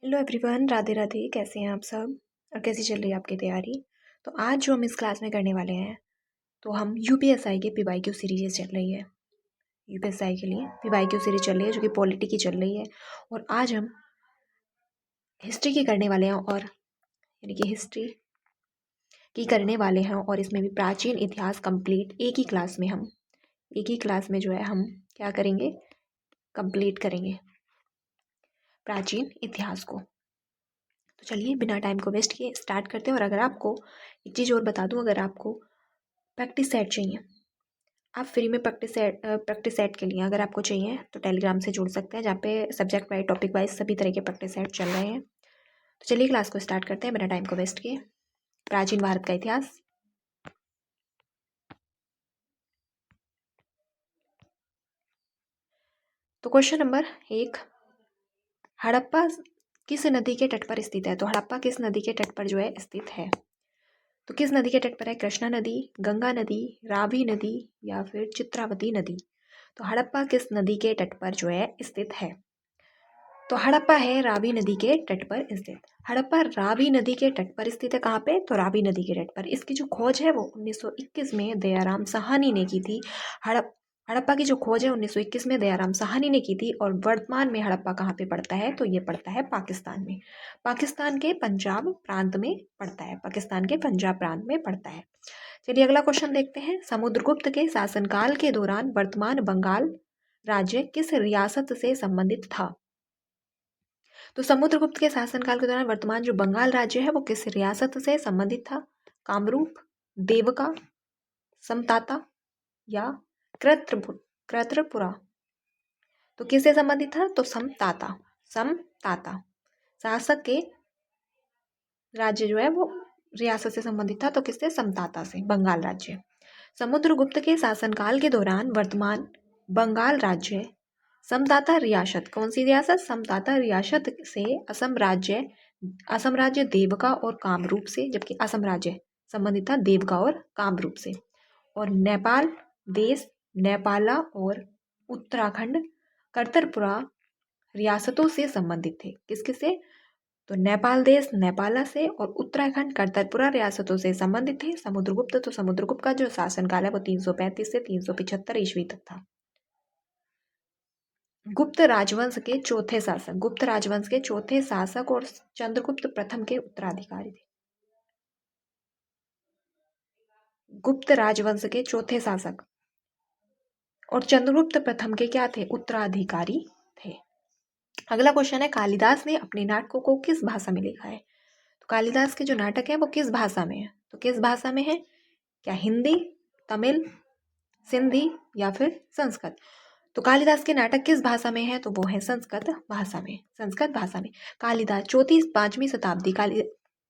Hello everyone, Radhe Radhe. कैसे हैं आप सब और कैसी चल रही है आपकी तैयारी? तो आज जो हम इस क्लास में करने वाले हैं, तो हम यूपीएसआई के पीवाईक्यू सीरीज चल रही है। यूपीएसआई के लिए पीवाईक्यू सीरीज चल रही है जो कि पॉलिटी की चल रही है। और आज हम हिस्ट्री की करने वाले हैं, और यानी कि हिस्ट्री की करने वाले हैं, और इसमें भी प्राचीन इतिहास कंप्लीट एक ही क्लास में जो है हम क्या करेंगे, कंप्लीट करेंगे प्राचीन इतिहास को। तो चलिए बिना टाइम को वेस्ट किए स्टार्ट करते हैं। और अगर आपको एक चीज़ और बता दूं, अगर आपको प्रैक्टिस सेट चाहिए, आप फ्री में प्रैक्टिस सेट के लिए अगर आपको चाहिए तो टेलीग्राम से जुड़ सकते हैं, जहाँ पे सब्जेक्ट वाइज टॉपिक वाइज सभी तरह के प्रैक्टिस सेट चल रहे हैं। तो चलिए क्लास को स्टार्ट करते हैं बिना टाइम को वेस्ट किए। प्राचीन भारत का इतिहास। तो क्वेश्चन नंबर 1, हड़प्पा किस नदी के तट पर स्थित है? तो हड़प्पा किस नदी के तट पर जो है स्थित है? तो किस नदी के तट पर है? कृष्णा नदी, गंगा नदी, रावी नदी या फिर चित्रावती नदी? तो हड़प्पा किस नदी के तट पर जो है स्थित है? तो हड़प्पा है रावी नदी के तट पर स्थित। हड़प्पा रावी नदी के तट पर स्थित है। कहाँ पे? तो रावी नदी के तट पर। इसकी जो खोज है वो 1921 में दयाराम साहनी ने की थी। हड़प्पा की जो खोज है 1921 में दयाराम साहनी ने की थी। और वर्तमान में हड़प्पा कहाँ पे पड़ता है? तो ये पड़ता है पाकिस्तान में। पाकिस्तान के पंजाब प्रांत में पड़ता है। पाकिस्तान के पंजाब प्रांत में पड़ता है। चलिए अगला क्वेश्चन देखते हैं। समुद्रगुप्त के शासनकाल के दौरान वर्तमान बंगाल राज्य किस रियासत से संबंधित था? तो समुद्रगुप्त के शासनकाल के दौरान वर्तमान जो बंगाल राज्य है वो किस रियासत से संबंधित था? कामरूप, देवका, समताता या कृत्रपुरा? तो किससे संबंधित था? तो समताता। समताता शासक के राज्य जो है वो रियासत से संबंधित था। तो किससे? समताता से, बंगाल राज्य। समुद्रगुप्त के शासनकाल के दौरान वर्तमान बंगाल राज्य समताता रियासत, कौन सी रियासत? समताता रियासत से असम राज्य देवका और कामरूप से, जबकि असम राज्य संबंधित था देवका और कामरूप से। और नेपाल देश नेपाला और उत्तराखंड करतरपुरा रियासतों से संबंधित थे। किस किस से? तो नेपाल देश नेपाला से और उत्तराखंड करतरपुरा रियासतों से संबंधित थे समुद्रगुप्त। तो समुद्रगुप्त का जो शासनकाल है वो 335 से 375 ईस्वी तक था। गुप्त राजवंश के चौथे शासक, गुप्त राजवंश के चौथे शासक और चंद्रगुप्त प्रथम के उत्तराधिकारी थे। गुप्त राजवंश के चौथे शासक और चंद्रगुप्त प्रथम के क्या थे? उत्तराधिकारी थे। अगला क्वेश्चन है, कालिदास ने अपने नाटकों को किस भाषा में लिखा है? तो कालिदास के जो नाटक है वो किस भाषा में है? तो किस भाषा में है? क्या हिंदी, तमिल, सिंधी या फिर संस्कृत? तो कालिदास के नाटक किस भाषा में है? तो वो है संस्कृत भाषा में। संस्कृत भाषा में। कालिदास चौथी पांचवी शताब्दी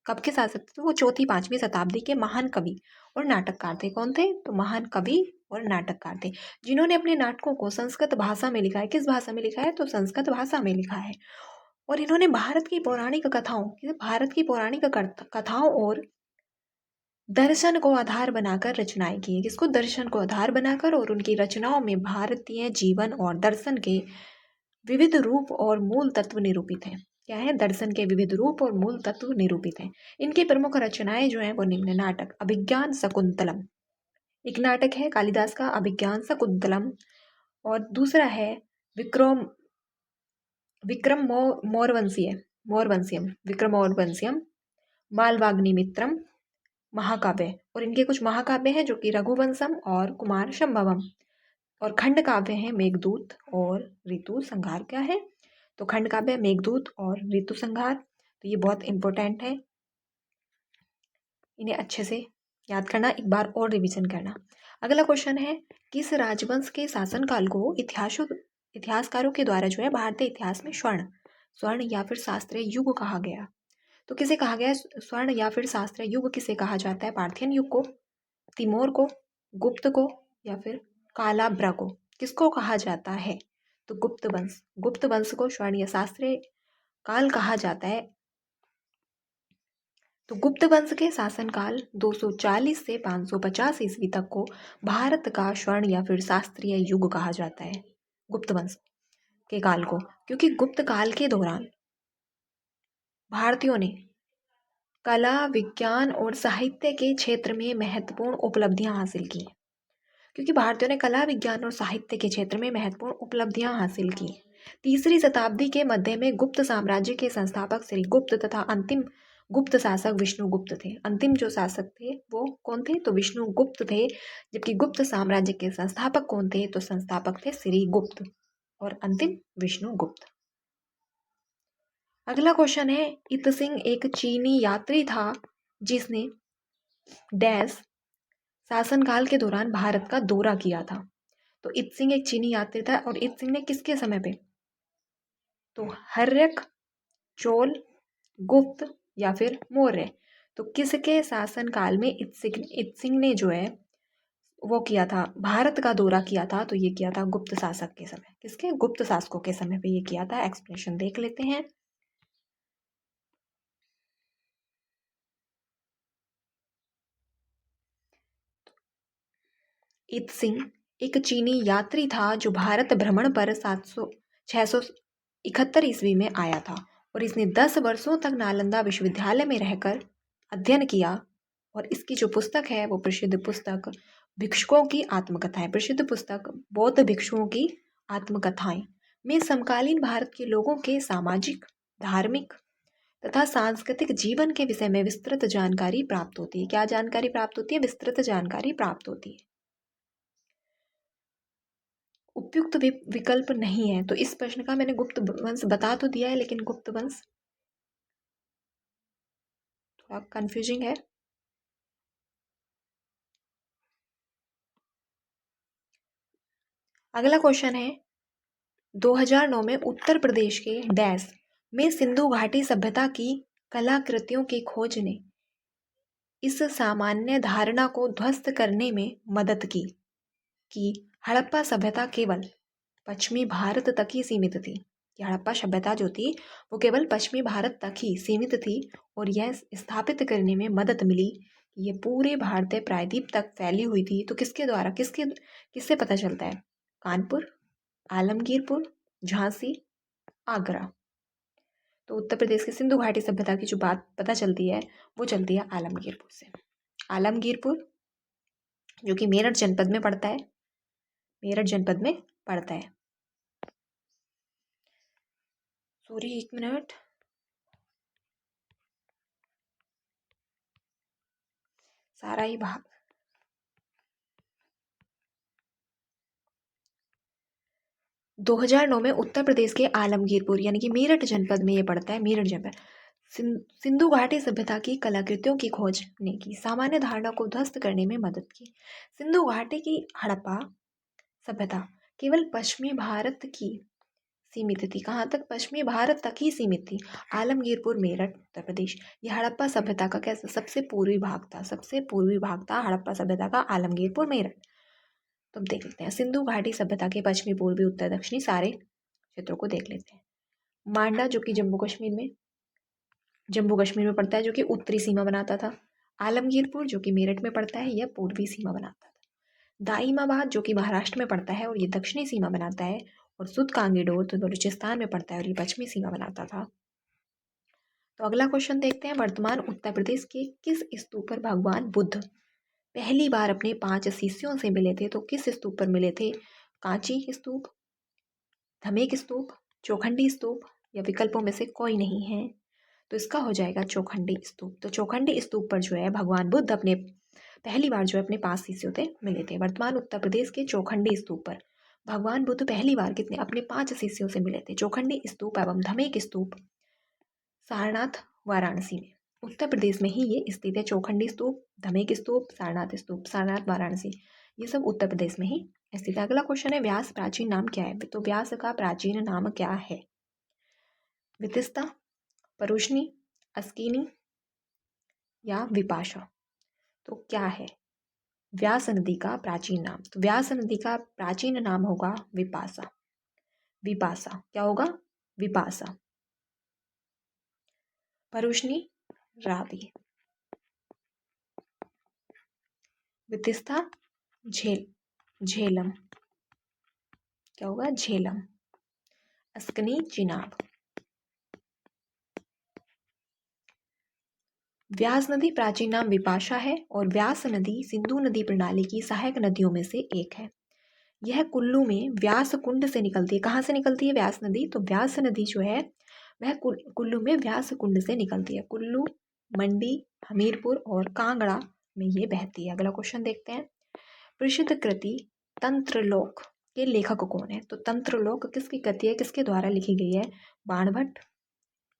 कब के शासक थे? तो वो चौथी पांचवी शताब्दी के महान कवि और नाटककार थे। कौन थे? तो महान कवि और नाटककार थे, जिन्होंने अपने नाटकों को संस्कृत भाषा में लिखा है। किस भाषा में लिखा है? तो संस्कृत भाषा में लिखा है। और इन्होंने भारत की पौराणिक कथाओं और दर्शन को आधार बनाकर रचनाएं की। किसको? दर्शन को आधार बनाकर। और उनकी रचनाओं में भारतीय जीवन और दर्शन के विविध रूप और मूल तत्व निरूपित हैं। क्या है? दर्शन के विविध रूप और मूल तत्व निरूपित हैं। इनकी प्रमुख रचनाएं जो हैं वो निम्न। नाटक अभिज्ञान शकुंतलम, एक नाटक है कालिदास का अभिज्ञान शकुंतलम। और दूसरा है विक्रम विक्रम मौरवंशियम, विक्रम मौरवंशियम, मालवाग्नि मित्रम, महाकाव्य। और इनके कुछ महाकाव्य हैं जो कि रघुवंशम और कुमार संभवम। और खंड काव्य हैं मेघदूत और ऋतु संहार। क्या है? तो खंड काव्य मेघदूत और ऋतु संहार। तो ये बहुत इंपॉर्टेंट है, इन्हें अच्छे से याद करना, एक बार और रिवीजन करना। अगला क्वेश्चन है, किस राजवंश के शासनकाल को इतिहासकारों के द्वारा जो है भारतीय इतिहास में स्वर्ण या फिर शास्त्रीय युग कहा गया? तो किसे कहा गया स्वर्ण या फिर शास्त्रीय युग? किसे कहा जाता है? पार्थियन युग को, तिमोर को, गुप्त को या फिर कालाब्रा को? किसको कहा जाता है? तो गुप्त वंश को स्वर्ण या शास्त्रीय काल कहा जाता है। तो गुप्त वंश के शासनकाल 240 से 550 ईस्वी तक को भारत का स्वर्ण या फिर शास्त्रीय युग कहा जाता है, गुप्त वंश के काल को। क्योंकि गुप्त काल के दौरान भारतीयों ने कला, विज्ञान और साहित्य के क्षेत्र में महत्वपूर्ण उपलब्धियां हासिल की। क्योंकि भारतीयों ने कला, विज्ञान और साहित्य के क्षेत्र में महत्वपूर्ण उपलब्धियां हासिल की। 3री शताब्दी के मध्य में गुप्त साम्राज्य के संस्थापक श्री गुप्त तथा अंतिम गुप्त शासक विष्णुगुप्त थे। अंतिम जो शासक थे वो कौन थे? तो विष्णुगुप्त थे। जबकि गुप्त साम्राज्य के संस्थापक कौन थे? तो संस्थापक थे श्री गुप्त और अंतिम विष्णुगुप्त। अगला क्वेश्चन है, इत सिंह एक चीनी यात्री था जिसने डैश शासनकाल के दौरान भारत का दौरा किया था। तो इत सिंह एक चीनी यात्री था और इत सिंह ने किसके समय पे? तो हर्यक, चोल, गुप्त या फिर मौर्य। तो किसके शासनकाल में इत सिंह ने जो है वो किया था, भारत का दौरा किया था? तो ये किया था गुप्त शासक के समय। किसके? गुप्त शासकों के समय पे ये किया था। एक्सप्लेनेशन देख लेते हैं। इत सिंह एक चीनी यात्री था जो भारत भ्रमण पर 671 ईस्वी में आया था और इसने 10 वर्षों तक नालंदा विश्वविद्यालय में रहकर अध्ययन किया। और इसकी जो पुस्तक है वो प्रसिद्ध पुस्तक भिक्षुकों की आत्मकथाएं, प्रसिद्ध पुस्तक बौद्ध भिक्षुओं की आत्मकथाएं में समकालीन भारत के लोगों के सामाजिक, धार्मिक तथा सांस्कृतिक जीवन के विषय में विस्तृत जानकारी प्राप्त होती है। क्या जानकारी प्राप्त होती है? विस्तृत जानकारी प्राप्त होती है। उपयुक्त विकल्प नहीं है। तो इस प्रश्न का मैंने गुप्त वंश बता तो दिया है, लेकिन गुप्त वंश थोड़ा कंफ्यूजिंग है। अगला क्वेश्चन है, 2009 में उत्तर प्रदेश के डैश में सिंधु घाटी सभ्यता की कलाकृतियों की खोज ने इस सामान्य धारणा को ध्वस्त करने में मदद की कि हड़प्पा सभ्यता केवल पश्चिमी भारत तक ही सीमित थी। कि हड़प्पा सभ्यता जो थी वो केवल पश्चिमी भारत तक ही सीमित थी और यह स्थापित करने में मदद मिली कि ये पूरे भारतीय प्रायद्वीप तक फैली हुई थी। तो किसके द्वारा, किससे पता चलता है? कानपुर, आलमगीरपुर, झांसी, आगरा। तो उत्तर प्रदेश की सिंधु घाटी सभ्यता की जो बात पता चलती है वो चलती है आलमगीरपुर से। आलमगीरपुर जो कि मेरठ जनपद में पड़ता है, मेरठ जनपद में पड़ता है। सॉरी, एक मिनट। सारा ही भाग 2009 में उत्तर प्रदेश के आलमगीरपुर यानी कि मेरठ जनपद में ये पड़ता है। मेरठ जनपद सिंधु घाटी सभ्यता की कलाकृतियों की खोज ने की सामान्य धारणा को ध्वस्त करने में मदद की। सिंधु घाटी की हड़प्पा सभ्यता केवल पश्चिमी भारत की सीमित थी। कहाँ तक? पश्चिमी भारत तक ही सीमित थी। आलमगीरपुर, मेरठ, उत्तर प्रदेश। यह हड़प्पा सभ्यता का कैसा सबसे पूर्वी भाग था। सबसे पूर्वी भाग था हड़प्पा सभ्यता का आलमगीरपुर, मेरठ। तो अब देख लेते हैं सिंधु घाटी सभ्यता के पश्चिमी, पूर्वी, उत्तर, दक्षिणी सारे क्षेत्रों को देख लेते हैं। मांडा जो कि जम्मू कश्मीर में पड़ता है, जो कि उत्तरी सीमा बनाता था। आलमगीरपुर जो कि मेरठ में पड़ता है, यह पूर्वी सीमा बनाता था। दाइमाबाद जो कि महाराष्ट्र में पड़ता है और ये दक्षिणी सीमा बनाता है। और सुद कांगीडोर तो बलूचिस्तान में पड़ता है और ये पश्चिमी सीमा बनाता था। तो अगला क्वेश्चन देखते हैं, वर्तमान उत्तर प्रदेश के किस स्तूप पर भगवान बुद्ध पहली बार अपने 5 शिष्यों से मिले थे? तो किस स्तूप पर मिले थे? कांची स्तूप, धमेक स्तूप, चौखंडी स्तूप या विकल्पों में से कोई नहीं है? तो इसका हो जाएगा चौखंडी स्तूप। तो चौखंडी स्तूप पर जो है भगवान बुद्ध अपने पहली बार जो है अपने 5 शिष्यों से मिले थे। वर्तमान उत्तर प्रदेश के चौखंडी स्तूप पर भगवान बुद्ध पहली बार कितने अपने 5 शिष्यों से मिले थे? चौखंडी स्तूप एवं धमेक स्तूप सारनाथ, वाराणसी में। उत्तर प्रदेश में ही ये स्थित है। चौखंडी स्तूप, धमेक स्तूप, सारनाथ स्तूप, सारनाथ, वाराणसी, ये सब उत्तर प्रदेश में ही स्थित है। अगला क्वेश्चन है, व्यास प्राचीन नाम क्या है? तो व्यास का प्राचीन नाम क्या है? वितिस्ता, परुष्णी, अस्किनी या विपाशा? तो क्या है व्यास नदी का प्राचीन नाम? तो व्यास नदी का प्राचीन नाम होगा विपाशा। विपाशा क्या होगा? विपाशा। परुष्णी, रावी। वितिस्ता, झेलम। क्या होगा? झेलम। अस्कनी, चिनाब। व्यास नदी प्राचीन नाम विपाशा है और व्यास नदी सिंधु नदी प्रणाली की सहायक नदियों में से एक है। यह कुल्लू में व्यास कुंड से निकलती है। कहाँ से निकलती है व्यास नदी? तो व्यास नदी जो है वह कुल्लू में व्यास कुंड से निकलती है। कुल्लू, मंडी, हमीरपुर और कांगड़ा में ये बहती है। अगला क्वेश्चन देखते हैं। प्रसिद्ध कृति तंत्रलोक के लेखक कौन है? तो तंत्रलोक किसकी कृति है, किसके द्वारा लिखी गई है? बाणभट्ट,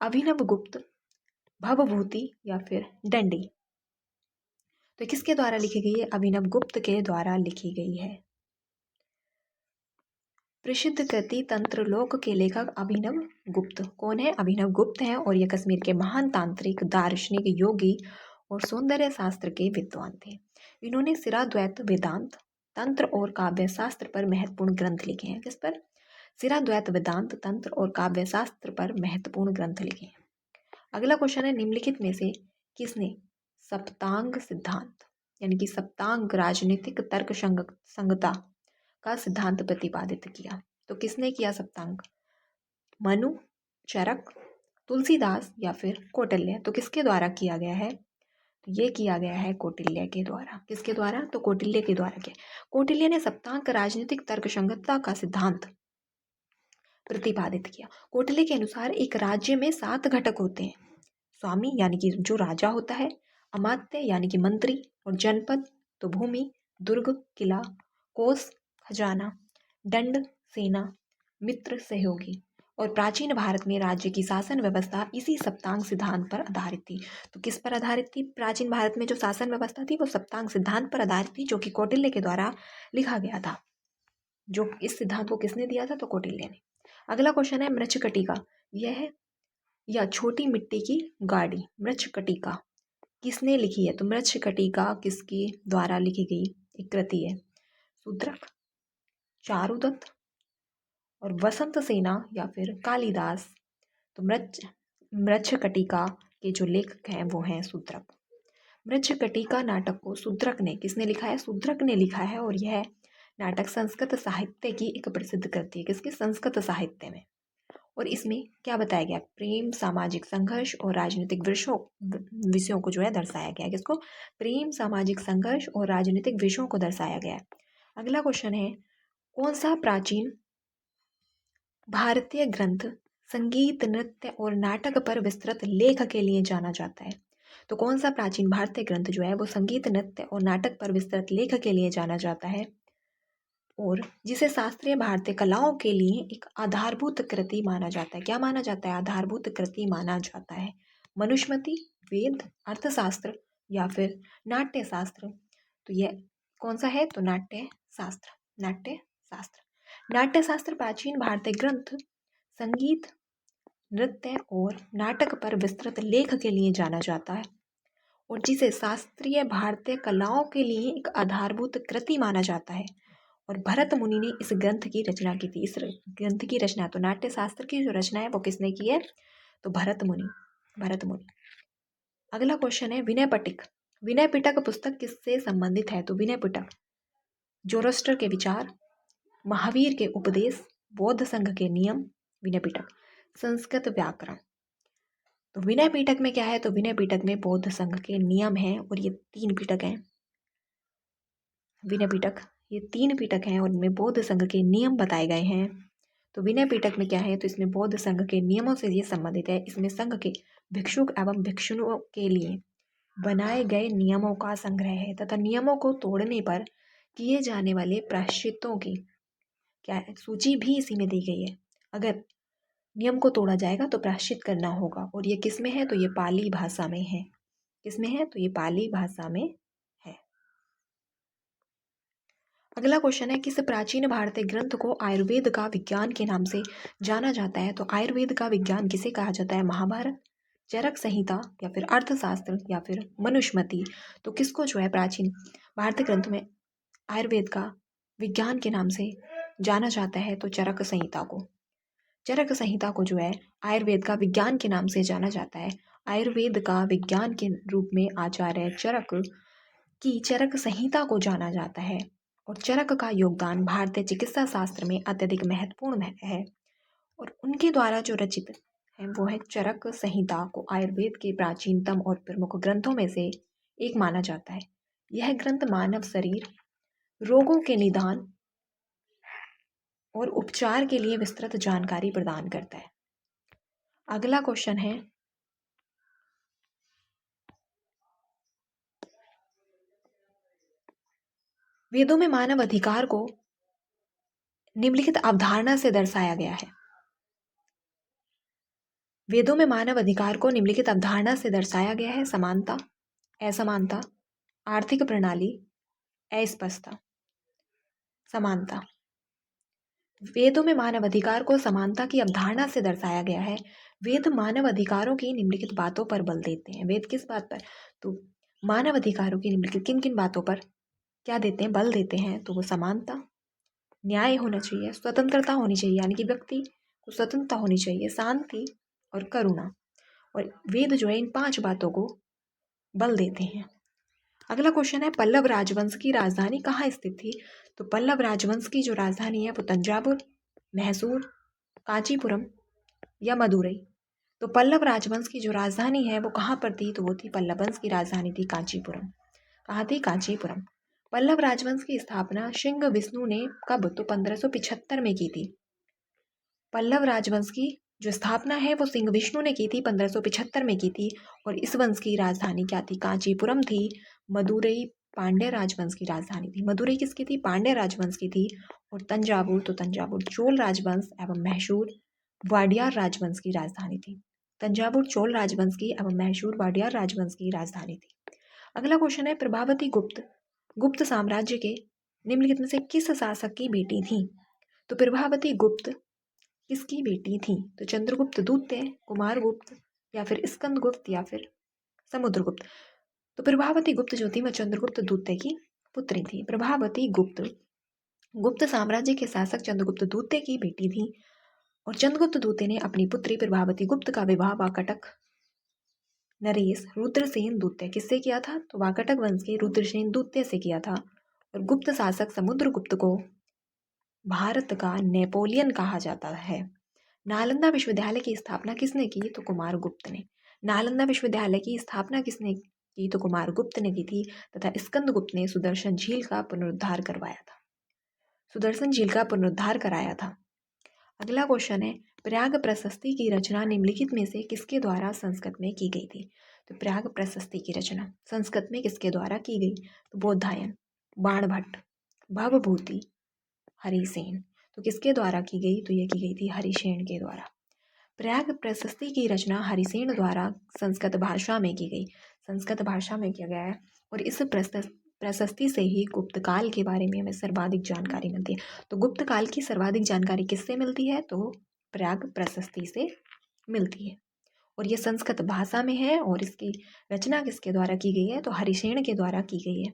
अभिनव गुप्त, भवभूति या फिर दंडी? तो किसके द्वारा लिखी गई है? अभिनव गुप्त के द्वारा लिखी गई है। प्रसिद्ध कृति तंत्रलोक के लेखक अभिनव गुप्त कौन है? अभिनव गुप्त हैं और ये कश्मीर के महान तांत्रिक, दार्शनिक, योगी और सौंदर्य शास्त्र के विद्वान थे। इन्होंने सिराद्वैत, वेदांत, तंत्र और काव्य शास्त्र पर महत्वपूर्ण ग्रंथ लिखे हैं। किस पर? सिराद्वैत, वेदांत, तंत्र और काव्य शास्त्र पर महत्वपूर्ण ग्रंथ लिखे हैं। अगला क्वेश्चन है, निम्नलिखित में से किसने सप्तांग सिद्धांत यानी कि सप्तांग राजनीतिक तर्क संगता का सिद्धांत प्रतिपादित किया? तो किसने किया सप्तांग? मनु, चरक, तुलसीदास या फिर कौटिल्य? तो किसके द्वारा किया गया है? तो ये किया गया है कौटिल्य के द्वारा। किसके द्वारा? तो कौटिल्य के द्वारा किया। कौटिल्य ने सप्तांग राजनीतिक तर्क संगतता का सिद्धांत प्रतिपादित किया। कौटिल्य के अनुसार एक राज्य में 7 घटक होते हैं। स्वामी यानी कि जो राजा होता है, अमात्य यानी कि मंत्री, और जनपद तो भूमि, दुर्ग, किला, कोष, खजाना, दंड, सेना, मित्र, सहयोगी। और प्राचीन भारत में राज्य की शासन व्यवस्था इसी सप्तांग सिद्धांत पर आधारित थी। तो किस पर आधारित थी? प्राचीन भारत में जो शासन व्यवस्था थी वो सप्तांग सिद्धांत पर आधारित थी, जो कि कौटिल्य के द्वारा लिखा गया था। जो इस सिद्धांत को किसने दिया था? तो कौटिल्य ने। अगला क्वेश्चन है, मृच्छकटिका यह या छोटी मिट्टी की गाड़ी मृच्छकटिका किसने लिखी है? तो मृच्छकटिका किसके द्वारा लिखी गई एक कृति है? शूद्रक, चारुदत्त और वसंत सेना या फिर कालिदास? तो मृच्छकटिका के जो लेखक हैं वो हैं शूद्रक। मृच्छकटिका नाटक को शूद्रक ने, किसने लिखा है? शूद्रक ने लिखा है और यह नाटक संस्कृत साहित्य की एक प्रसिद्ध कृति है। किसकी? संस्कृत साहित्य में। और इसमें क्या बताया गया? प्रेम, सामाजिक संघर्ष और राजनीतिक विषयों को जो है दर्शाया गया है। किसको? प्रेम, सामाजिक संघर्ष और राजनीतिक विषयों को दर्शाया गया है। अगला क्वेश्चन है, कौन सा प्राचीन भारतीय ग्रंथ संगीत, नृत्य और नाटक पर विस्तृत लेख के लिए जाना जाता है? तो कौन सा प्राचीन भारतीय ग्रंथ जो है वो संगीत, नृत्य और नाटक पर विस्तृत लेख के लिए जाना जाता है और जिसे शास्त्रीय भारतीय कलाओं के लिए एक आधारभूत कृति माना जाता है? क्या माना जाता है? आधारभूत कृति माना जाता है। मनुस्मृति, वेद, अर्थशास्त्र या फिर नाट्य शास्त्र? तो यह कौन सा है? तो नाट्य शास्त्र। नाट्य शास्त्र। नाट्य शास्त्र प्राचीन भारतीय ग्रंथ संगीत, नृत्य और नाटक पर विस्तृत लेख के लिए जाना जाता है और जिसे शास्त्रीय भारतीय कलाओं के लिए एक आधारभूत कृति माना जाता है। और भरत मुनि ने इस ग्रंथ की रचना की थी। इस ग्रंथ की रचना, तो नाट्य शास्त्र की जो रचना है वो किसने की है? तो भरत मुनि। भरत मुनि। अगला क्वेश्चन है, विनय पिटक। विनय पिटक पुस्तक किससे संबंधित है? तो विनय पिटक जोरोस्टर के विचार, महावीर के उपदेश, बौद्ध संघ के नियम। विनय पिटक। संस्कृत व्याकरण। तो विनय पिटक में क्या है? तो विनय पिटक में बौद्ध संघ के नियम हैं और ये 3 पिटक हैं। विनय पिटक, ये 3 पिटक हैं और इनमें बौद्ध संघ के नियम बताए गए हैं। तो विनय पिटक में क्या है? तो इसमें बौद्ध संघ के नियमों से ये संबंधित है। इसमें संघ के भिक्षुक एवं भिक्षुणियों के लिए बनाए गए नियमों का संग्रह है तथा नियमों को तोड़ने पर किए जाने वाले प्रायश्चितों की क्या है? सूची भी इसी में दी गई है। अगर नियम को तोड़ा जाएगा तो प्रायश्चित करना होगा और ये किस में है? तो ये पाली भाषा में है। किस में है? तो ये पाली भाषा में है। अगला क्वेश्चन है, किस प्राचीन भारतीय ग्रंथ को आयुर्वेद का विज्ञान के नाम से जाना जाता है? तो आयुर्वेद का विज्ञान किसे कहा जाता है? महाभारत, चरक संहिता या फिर अर्थशास्त्र या फिर मनुस्मृति? तो किसको जो है प्राचीन भारतीय ग्रंथ में आयुर्वेद का विज्ञान के नाम से जाना जाता है? तो चरक संहिता को। चरक संहिता को जो है आयुर्वेद का विज्ञान के नाम से जाना जाता है। आयुर्वेद का विज्ञान के रूप में आचार्य चरक की चरक संहिता को जाना जाता है और चरक का योगदान भारतीय चिकित्सा शास्त्र में अत्यधिक महत्वपूर्ण है और उनके द्वारा जो रचित है वो है चरक संहिता को आयुर्वेद के प्राचीनतम और प्रमुख ग्रंथों में से एक माना जाता है। यह ग्रंथ मानव शरीर, रोगों के निदान और उपचार के लिए विस्तृत जानकारी प्रदान करता है। अगला क्वेश्चन है, वेदों में मानव अधिकार को निम्नलिखित अवधारणा से दर्शाया गया है। वेदों में मानव अधिकार को निम्नलिखित अवधारणा से दर्शाया गया है। समानता, असमानता, आर्थिक प्रणाली, अस्पष्टता। समानता। वेदों में मानव अधिकार को समानता की अवधारणा से दर्शाया गया है। वेद मानव अधिकारों की निम्नलिखित बातों पर बल देते हैं। वेद किस बात पर? तो मानव अधिकारों की निम्नलिखित किन किन बातों पर क्या देते हैं? बल देते हैं। तो वो समानता, न्याय होना चाहिए, स्वतंत्रता होनी चाहिए, यानी कि व्यक्ति को स्वतंत्रता होनी चाहिए, शांति और करुणा। और वेद जो है इन 5 बातों को बल देते हैं। अगला क्वेश्चन है, पल्लव राजवंश की राजधानी कहाँ स्थित थी? तो पल्लव राजवंश की जो राजधानी है वो तंजावुर, मैसूर, कांचीपुरम या मदुरई। तो पल्लव राजवंश की जो राजधानी है वो कहाँ पर थी? तो वो थी, पल्लव वंश की राजधानी थी कांचीपुरम। कहाँ थी? कांचीपुरम। पल्लव राजवंश की स्थापना सिंह विष्णु ने कब? तो 1575 में की थी। पल्लव राजवंश की जो स्थापना है वो सिंह विष्णु ने की थी, 1575 में की थी। और इस वंश की राजधानी क्या थी? कांचीपुरम थी। मदुरई पांड्य राजवंश की राजधानी थी। मदुरई किसकी थी? पांड्य राजवंश की थी। और तंजावुर, तो तंजावुर चोल राजवंश एवं मैसूर वाडियार राजवंश की राजधानी थी। तंजावुर चोल राजवंश की एवं मैसूर वाडियार राजवंश की राजधानी थी। अगला क्वेश्चन है, प्रभावती गुप्त गुप्त साम्राज्य के निम्नलिखित में से किस शासक की बेटी थी? तो प्रभावती गुप्त किसकी बेटी थी? तो चंद्रगुप्त द्वितीय, कुमारगुप्त या फिर स्कंदगुप्त या फिर समुद्रगुप्त। तो प्रभावती गुप्त जो थी वह चंद्रगुप्त द्वितीय की पुत्री थी। प्रभावती गुप्त गुप्त साम्राज्य के शासक चंद्रगुप्त द्वितीय की बेटी थी। और चंद्रगुप्त द्वितीय ने अपनी पुत्री प्रभावती गुप्त का विवाह वाकाटक नरेश रुद्रसेन द्वितीय किससे किया था? तो वाकाटक वंश के रुद्रसेन द्वितीय से किया था। और गुप्त शासक समुद्रगुप्त को भारत का नेपोलियन कहा जाता है। नालंदा विश्वविद्यालय की स्थापना किसने की? तो कुमारगुप्त ने। नालंदा विश्वविद्यालय की स्थापना किसने की? तो कुमारगुप्त ने की थी। तथा स्कंदगुप्त ने सुदर्शन झील का पुनरुद्धार करवाया था। सुदर्शन झील का पुनरुद्धार कराया था। अगला क्वेश्चन है, प्रयाग प्रशस्ति की रचना निम्नलिखित में से किसके द्वारा संस्कृत में की गई थी? तो प्रयाग प्रशस्ति की रचना संस्कृत में किसके द्वारा की गई? तो बोधायन, बाणभट्ट, भवभूति, हरिसेन। तो किसके द्वारा की गई? तो ये की गई थी हरिसेन के द्वारा। प्रयाग प्रशस्ति की रचना हरिसेन द्वारा संस्कृत भाषा में की गई। संस्कृत भाषा में किया गया है। और इस प्रशस्ति से ही गुप्त काल के बारे में हमें सर्वाधिक जानकारी मिलती है। तो गुप्त काल की सर्वाधिक जानकारी किससे मिलती है? तो प्रयाग प्रशस्ति से मिलती है। और ये संस्कृत भाषा में है। और इसकी रचना किसके द्वारा की गई है? तो हरिसेन के द्वारा की गई है।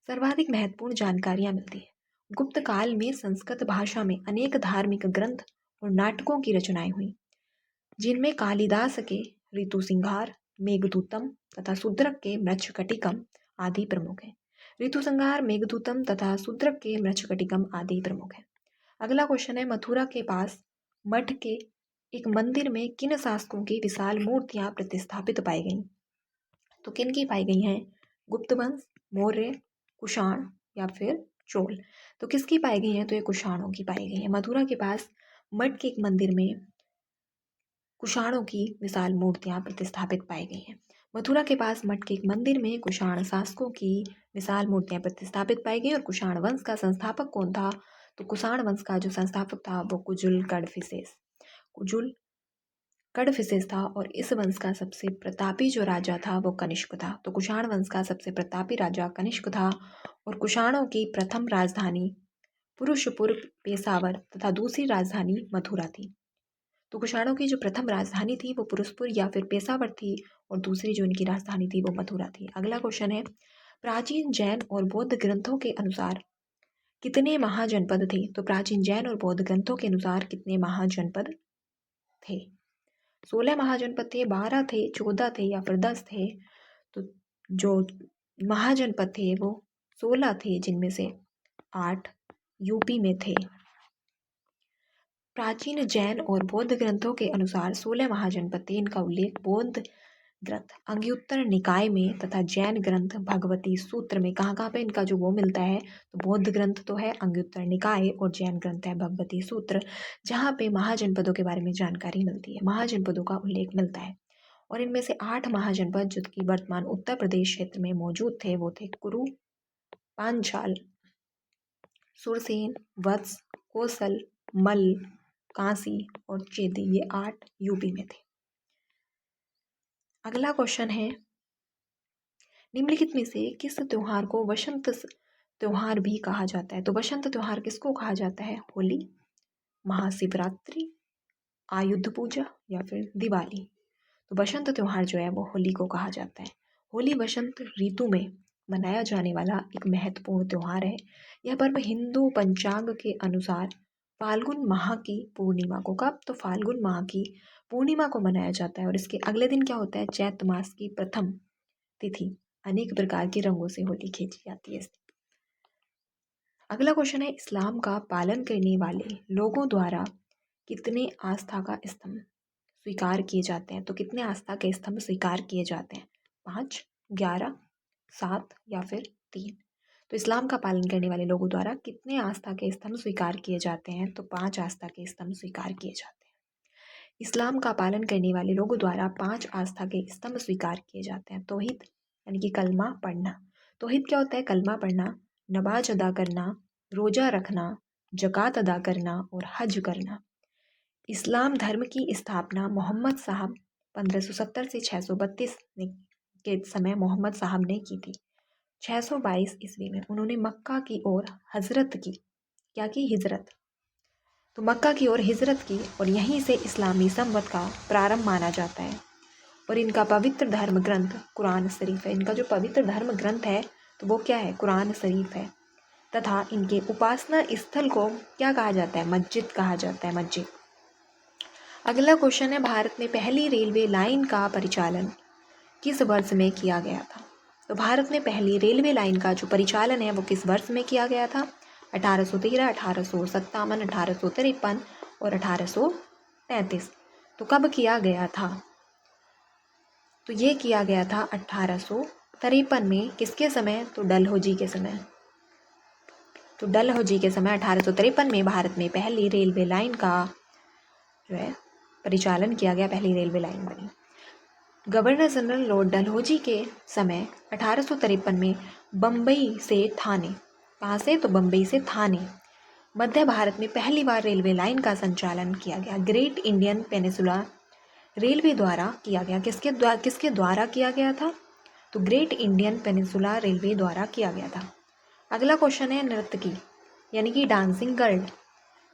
सर्वाधिक महत्वपूर्ण जानकारियाँ मिलती है। गुप्त काल में संस्कृत भाषा में अनेक धार्मिक ग्रंथ और नाटकों की रचनाएं हुई, जिनमें कालिदास के ऋतुसंहार, मेघदूतम तथा शूद्रक के मृच्छकटिकम आदि प्रमुख हैं। ऋतुसंहार, मेघदूतम तथा शूद्रक के मृच्छकटिकम आदि प्रमुख हैं। अगला क्वेश्चन है, मथुरा के पास मठ के एक मंदिर में किन शासकों की विशाल मूर्तियां प्रतिष्ठापित पाई गईं? तो किन की पाई गई हैं? गुप्त वंश, मौर्य, कुषाण या फिर चोल। तो किसकी पाई गई हैं? तो ये कुषाणों की पाई गई है। मथुरा के पास मठ के एक मंदिर में कुषाणों की विशाल मूर्तियां प्रतिष्ठापित पाई गई हैं। मथुरा के पास मठ के एक मंदिर में कुषाण शासकों की विशाल मूर्तियां प्रतिष्ठापित पाई गई। और कुषाण वंश का संस्थापक कौन था? तो कुषाण वंश का जो संस्थापक था वो कुजुल कडफिसेस था। और इस वंश का सबसे प्रतापी जो राजा था वो कनिष्क था। तो कुषाण वंश का सबसे प्रतापी राजा कनिष्क था। और कुषाणों की प्रथम राजधानी पुरुषपुर, पेशावर तथा दूसरी राजधानी मथुरा थी। तो कुषाणों की जो प्रथम राजधानी थी वो पुरुषपुर या फिर पेशावर थी। और दूसरी जो इनकी राजधानी थी वो मथुरा थी। अगला क्वेश्चन है, प्राचीन जैन और बौद्ध ग्रंथों के अनुसार कितने महाजनपद थे? तो प्राचीन जैन और बौद्ध ग्रंथों के अनुसार कितने महाजनपद थे? 16 महाजनपद थे, 12 थे, 14 थे या फिर 10 थे? तो जो महाजनपद थे वो 16 थे, जिनमें से 8 यूपी में थे। प्राचीन जैन और बौद्ध ग्रंथों के अनुसार 16 महाजनपद थे। इनका उल्लेख बौद्ध ग्रंथ अंग्युत्तर निकाय में तथा जैन ग्रंथ भगवती सूत्र में कहाँ पे इनका जो वो मिलता है, तो बौद्ध ग्रंथ तो है अंग्युत्तर निकाय और जैन ग्रंथ है भगवती सूत्र, जहाँ पे महाजनपदों के बारे में जानकारी मिलती है, महाजनपदों का उल्लेख मिलता है। और इनमें से 8 महाजनपद जो कि वर्तमान उत्तर प्रदेश क्षेत्र में मौजूद थे वो थे कुरु, पांचाल, सुरसेन, वत्स, कोसल, मल्ल, कांसी और चेदी, ये 8 यूपी में थे। अगला क्वेश्चन है, निम्नलिखित में से किस त्योहार को वसंत त्योहार भी कहा जाता है? तो वसंत त्योहार किसको कहा जाता है? होली, महाशिवरात्रि, आयुध पूजा या फिर दिवाली। तो वसंत त्योहार जो है वो होली को कहा जाता है। होली वसंत ऋतु में मनाया जाने वाला एक महत्वपूर्ण त्योहार है। यह पर्व हिंदू पंचांग के अनुसार फाल्गुन माह की पूर्णिमा को, कब? तो फाल्गुन माह की पूर्णिमा को मनाया जाता है। और इसके अगले दिन क्या होता है? चैत्र मास की प्रथम तिथि। अनेक प्रकार के रंगों से होली खींची जाती है। अगला क्वेश्चन है, इस्लाम का पालन करने वाले लोगों द्वारा कितने आस्था का स्तंभ स्वीकार किए जाते हैं? तो कितने आस्था के स्तंभ स्वीकार किए जाते हैं? 5, 11, 7 या फिर 3। तो इस्लाम का पालन करने वाले लोगों द्वारा कितने आस्था के स्तंभ स्वीकार किए जाते हैं? तो 5 आस्था के स्तंभ स्वीकार किए जाते हैं। इस्लाम का पालन करने वाले लोगों द्वारा 5 आस्था के स्तंभ स्वीकार किए जाते हैं। तौहीद यानी कि कलमा पढ़ना। तौहीद क्या होता है? कलमा पढ़ना, नमाज अदा करना, रोज़ा रखना, ज़कात अदा करना और हज करना। इस्लाम धर्म की स्थापना मोहम्मद साहब 1570 से 632 के समय मोहम्मद साहब ने की थी। 622 ईस्वी में उन्होंने मक्का की ओर हजरत की, क्या की? हिजरत। तो मक्का की ओर हिजरत की और यहीं से इस्लामी संवत का प्रारंभ माना जाता है। और इनका पवित्र धर्म ग्रंथ कुरान शरीफ है। इनका जो पवित्र धर्म ग्रंथ है तो वो क्या है? कुरान शरीफ है। तथा इनके उपासना स्थल को क्या कहा जाता है? मस्जिद कहा जाता है, मस्जिद। अगला क्वेश्चन है, भारत में पहली रेलवे लाइन का परिचालन किस वर्ष में किया गया था? तो भारत में पहली रेलवे लाइन का जो परिचालन है वो किस वर्ष में किया गया था? 1813, 1857, 1853 और 1833। तो कब किया गया था? तो ये किया गया था 1853 में। किसके समय? तो डलहौजी के समय। तो डलहौजी के समय 1853 में भारत में पहली रेलवे लाइन का जो है परिचालन किया गया, पहली रेलवे लाइन बनी। गवर्नर जनरल लॉर्ड डलहौजी के समय 1853 में बम्बई से थाने, कहाँ से? तो बम्बई से थाने, मध्य भारत में पहली बार रेलवे लाइन का संचालन किया गया। ग्रेट इंडियन पेनिसुला रेलवे द्वारा किया गया। किसके द्वारा किया गया था? तो ग्रेट इंडियन पेनिसुला रेलवे द्वारा किया गया था। अगला क्वेश्चन है, नर्तकी यानी कि डांसिंग गर्ल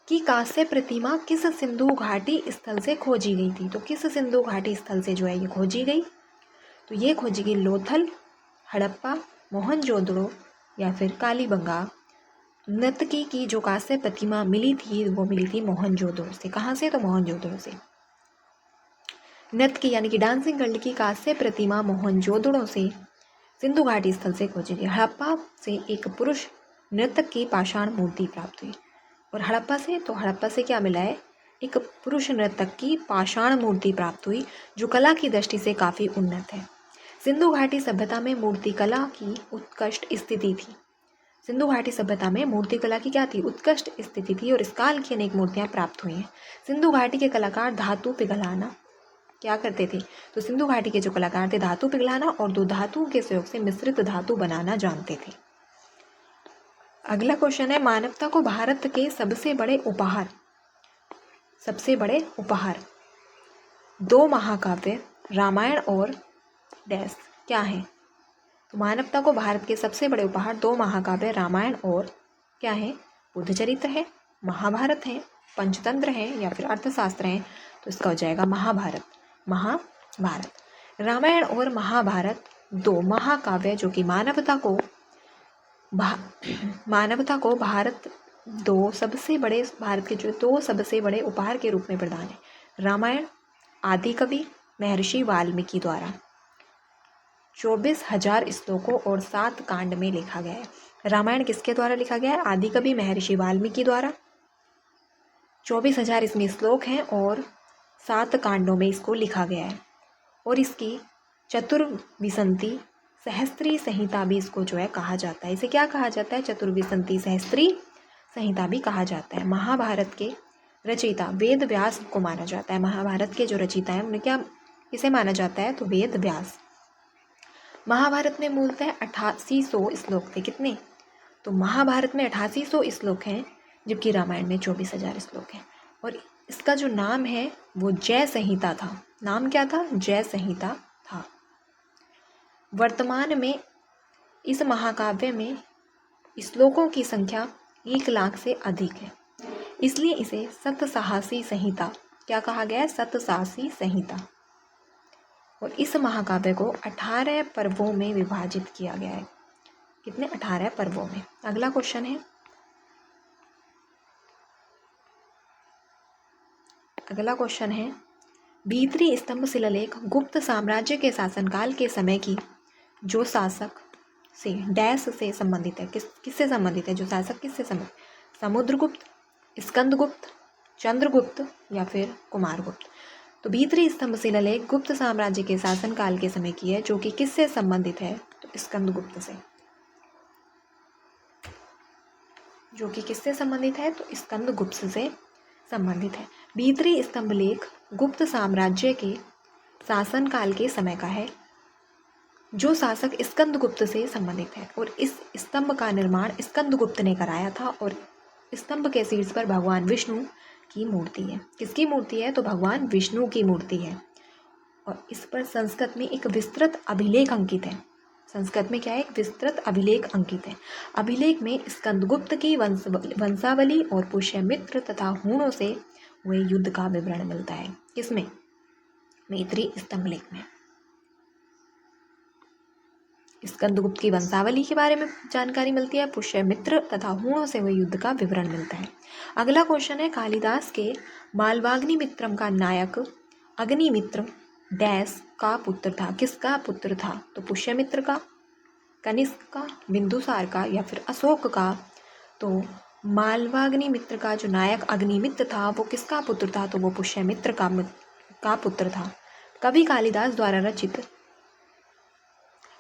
की कांस्य प्रतिमा किस सिंधु घाटी स्थल से खोजी गई थी? तो किस सिंधु घाटी स्थल से जो है ये खोजी गई? तो ये खोजी गई लोथल, हड़प्पा, मोहनजोदड़ो या फिर कालीबंगा। नर्तकी की जो कांस्य प्रतिमा मिली थी वो मिली थी मोहनजोदड़ो से। कहाँ से? तो मोहनजोदड़ो से। नर्तकी यानी कि डांसिंग गर्ल की कांस्य प्रतिमा मोहनजोदड़ो से सिंधु घाटी स्थल से खोजी गई। हड़प्पा से एक पुरुष नर्तक की पाषाण मूर्ति प्राप्त हुई। और हड़प्पा से क्या मिला है? एक पुरुष नर्तक की पाषाण मूर्ति प्राप्त हुई जो कला की दृष्टि से काफ़ी उन्नत है। सिंधु घाटी सभ्यता में मूर्ति कला की उत्कृष्ट स्थिति थी। सिंधु घाटी सभ्यता में मूर्ति कला की क्या थी? उत्कृष्ट स्थिति थी और इस काल की अनेक मूर्तियाँ प्राप्त हुई हैं। सिंधु घाटी के कलाकार धातु पिघलाना क्या करते थे? तो सिंधु घाटी के जो कलाकार थे धातु पिघलाना और दो धातुओं के सहयोग से मिश्रित धातु बनाना जानते थे। अगला क्वेश्चन है, मानवता को भारत के सबसे बड़े उपहार 2 महाकाव्य रामायण और डैश क्या है? तो मानवता को भारत के सबसे बड़े उपहार 2 महाकाव्य रामायण और क्या है? बुद्ध चरित्र है, महाभारत है, पंचतंत्र है या फिर अर्थशास्त्र है। तो इसका हो जाएगा महाभारत। रामायण और महाभारत 2 महाकाव्य जो कि मानवता को भारत के जो 2 सबसे बड़े उपहार के रूप में प्रदान है। रामायण आदि कवि महर्षि वाल्मीकि द्वारा 24,000 श्लोकों और 7 कांड में लिखा गया है। रामायण किसके द्वारा लिखा गया है? आदि कवि महर्षि वाल्मीकि द्वारा। 24,000 इसमें श्लोक हैं और 7 कांडों में इसको लिखा गया है। और इसकी चतुर्विंशति सहस्त्री संहिता भी इसको जो है कहा जाता है। इसे क्या कहा जाता है? चतुर्विंशति सहस्त्री संहिता भी कहा जाता है। महाभारत के रचयिता वेद व्यास को माना जाता है। महाभारत के जो रचयिता हैं उन्हें क्या किसे माना जाता है? तो वेद व्यास। महाभारत में मूलतः 8800 श्लोक थे। कितने? तो महाभारत में 8800 श्लोक हैं, जबकि रामायण में 24,000 श्लोक हैं। और इसका जो नाम है वो जय संहिता था। नाम क्या था? जय संहिता था। वर्तमान में इस महाकाव्य में श्लोकों की संख्या 1 लाख से अधिक है, इसलिए इसे सतसाहसी संहिता क्या कहा गया है? सतसाहसी संहिता। और इस महाकाव्य को 18 पर्वों में विभाजित किया गया है। कितने? 18 पर्वों में। अगला क्वेश्चन है, भीतरी स्तंभ शिलालेख गुप्त साम्राज्य के शासनकाल के समय की जो शासक से डैश से संबंधित है। किससे संबंधित है? जो शासक किससे संबंधित? समुद्रगुप्त, स्कंदगुप्त, चंद्रगुप्त या फिर कुमारगुप्त। तो भीतरी स्तंभ शिलालेख गुप्त साम्राज्य के शासनकाल के समय की है, जो कि किससे संबंधित है? तो स्कंदगुप्त से। जो कि किससे संबंधित है? तो स्कंदगुप्त से संबंधित है। भीतरी स्तंभ लेख गुप्त साम्राज्य के शासनकाल के समय का है, जो शासक स्कंदगुप्त से संबंधित है। और इस स्तंभ का निर्माण स्कंदगुप्त ने कराया था। और स्तंभ के शीर्ष पर भगवान विष्णु की मूर्ति है। किसकी मूर्ति है? तो भगवान विष्णु की मूर्ति है। और इस पर संस्कृत में एक विस्तृत अभिलेख अंकित है। संस्कृत में क्या है? एक विस्तृत अभिलेख अंकित है। अभिलेख में स्कंदगुप्त की वंशावली और पुष्यमित्र तथा हूणों से हुए युद्ध का विवरण मिलता है। किसमें? भीतरी स्तंभ लेख में स्कंदगुप्त की वंशावली के बारे में जानकारी मिलती है, पुष्यमित्र तथा हूणों से हुए युद्ध का विवरण मिलता है। अगला क्वेश्चन है, कालिदास के मालवाग्निमित्रम का नायक अग्निमित्र डैश का पुत्र था। किसका पुत्र था? तो पुष्यमित्र का, कनिष्क का, बिंदुसार का या फिर अशोक का। तो मालवाग्निमित्र का जो नायक अग्निमित्र था वो किसका पुत्र था? तो वो पुष्यमित्र का पुत्र था। कवि कालिदास द्वारा रचित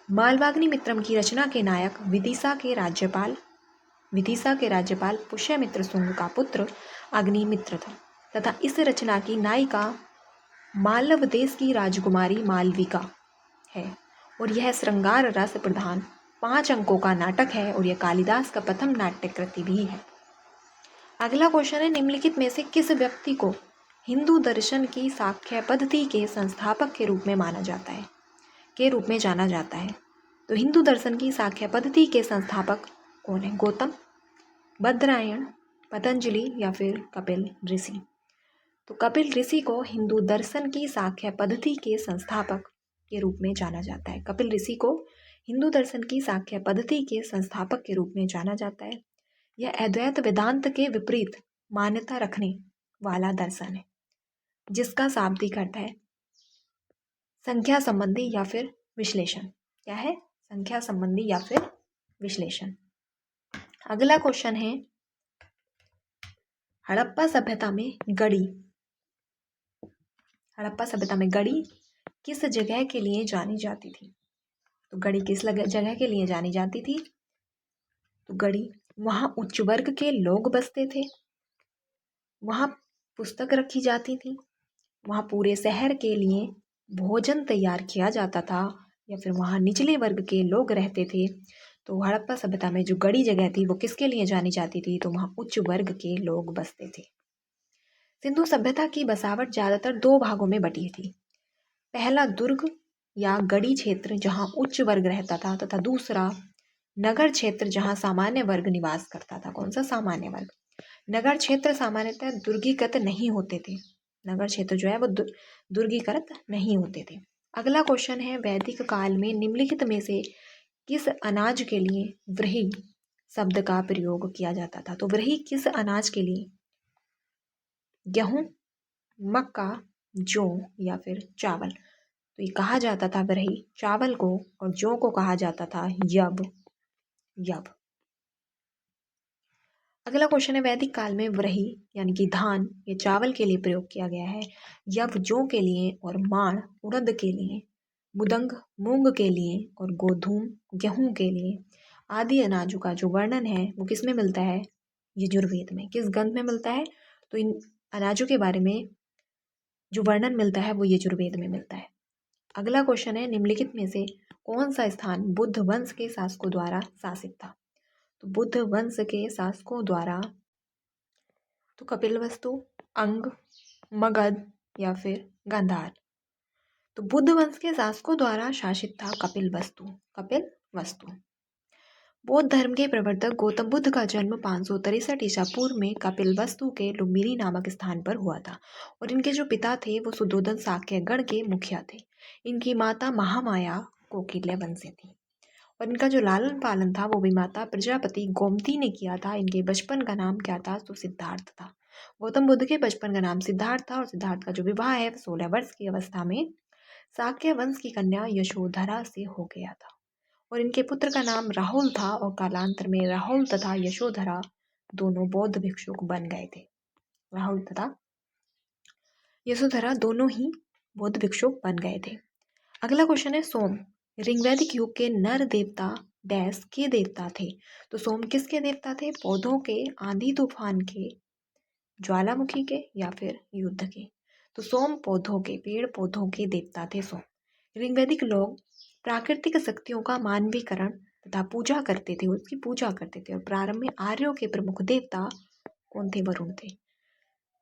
मालवाग्निमित्रम की रचना के नायक विदिशा के राज्यपाल पुष्यमित्र शुंग का पुत्र अग्निमित्र था तथा इस रचना की नायिका मालव देश की राजकुमारी मालविका है। और यह श्रृंगार रस प्रधान 5 अंकों का नाटक है और यह कालिदास का प्रथम नाट्य कृति भी है। अगला क्वेश्चन है, निम्नलिखित में से किस व्यक्ति को हिंदू दर्शन की सांख्य पद्धति के संस्थापक के रूप में जाना जाता है? तो हिंदू दर्शन की सांख्य पद्धति के संस्थापक कौन है? गौतम, बद्रायण, पतंजलि या फिर कपिल ऋषि। तो कपिल ऋषि को हिंदू दर्शन की सांख्य पद्धति के संस्थापक के रूप में जाना जाता है। कपिल ऋषि को हिंदू दर्शन की सांख्य पद्धति के संस्थापक के रूप में जाना जाता है। यह अद्वैत वेदांत के विपरीत मान्यता रखने वाला दर्शन है, जिसका शाब्दिक अर्थ है संख्या संबंधी या फिर विश्लेषण। क्या है? संख्या संबंधी या फिर विश्लेषण। अगला क्वेश्चन है, हड़प्पा सभ्यता में गढ़ी किस जगह के लिए जानी जाती थी? तो गढ़ी किस जगह के लिए जानी जाती थी? तो गढ़ी, वहाँ उच्च वर्ग के लोग बसते थे, वहाँ पुस्तक रखी जाती थी, वहाँ पूरे शहर के लिए भोजन तैयार किया जाता था, या फिर वहाँ निचले वर्ग के लोग रहते थे। तो हड़प्पा सभ्यता में जो गढ़ी जगह थी वो किसके लिए जानी जाती थी? तो वहाँ उच्च वर्ग के लोग बसते थे। सिंधु सभ्यता की बसावट ज़्यादातर 2 भागों में बटी थी। पहला दुर्ग या गढ़ी क्षेत्र जहाँ उच्च वर्ग रहता था, तथा दूसरा नगर क्षेत्र जहाँ सामान्य वर्ग निवास करता था। कौन सा? सामान्य वर्ग। नगर क्षेत्र सामान्यतः दुर्गीकृत नहीं होते थे। नगर क्षेत्र जो है वो दुर्गीकृत नहीं होते थे। अगला क्वेश्चन है, वैदिक काल में निम्नलिखित में से किस अनाज के लिए व्रीहि शब्द का प्रयोग किया जाता था? तो व्रीहि किस अनाज के लिए? गेहूं, मक्का, जौ या फिर चावल। तो ये कहा जाता था व्रीहि चावल को, और जौ को कहा जाता था यब। अगला क्वेश्चन है, वैदिक काल में व्रही यानी कि धान या चावल के लिए प्रयोग किया गया है, यव जौ के लिए और माण उड़द के लिए, मुदंग मूंग के लिए और गोधूम गेहूं के लिए आदि अनाजों का जो वर्णन है वो किस में मिलता है? यजुर्वेद में। किस ग्रंथ में मिलता है? तो इन अनाजों के बारे में जो वर्णन मिलता है वो यजुर्वेद में मिलता है। अगला क्वेश्चन है, निम्नलिखित में से कौन सा स्थान बुद्ध वंश के शासकों द्वारा शासित था? तो बुद्ध वंश के शासकों द्वारा तो कपिलवस्तु, अंग, मगध या फिर गांधार। तो बुद्ध वंश के शासकों द्वारा शासित था कपिलवस्तु। कपिलवस्तु। बौद्ध धर्म के प्रवर्तक गौतम बुद्ध का जन्म 563 ईसा पूर्व में कपिलवस्तु के लुम्बिनी नामक स्थान पर हुआ था और इनके जो पिता थे वो सुद्धोधन शाक्य गण के मुखिया थे। इनकी माता महामाया कोकिल्या वंशी थी और इनका जो लालन पालन था वो भी माता प्रजापति गोमती ने किया था। इनके बचपन का नाम क्या था? तो सिद्धार्थ था। गौतम बुद्ध के बचपन का नाम सिद्धार्थ था और सिद्धार्थ का जो विवाह है 16 वर्ष की अवस्था में शाक्य वंश की कन्या यशोधरा से हो गया था और इनके पुत्र का नाम राहुल था और कालांतर में राहुल तथा यशोधरा दोनों बौद्ध भिक्षुक बन गए थे। राहुल तथा यशोधरा दोनों ही बौद्ध भिक्षुक बन गए थे। अगला क्वेश्चन है, सोम ऋग्वैदिक युग के नर देवता डैश के देवता थे? तो सोम किसके देवता थे? पौधों के, आंधी तूफान के, ज्वालामुखी के या फिर युद्ध के? तो सोम पौधों के, पेड़ पौधों के देवता थे सोम। ऋग्वैदिक लोग प्राकृतिक शक्तियों का मानवीकरण तथा पूजा करते थे, उसकी पूजा करते थे और प्रारंभ में आर्यों के प्रमुख देवता कौन थे? वरुण थे।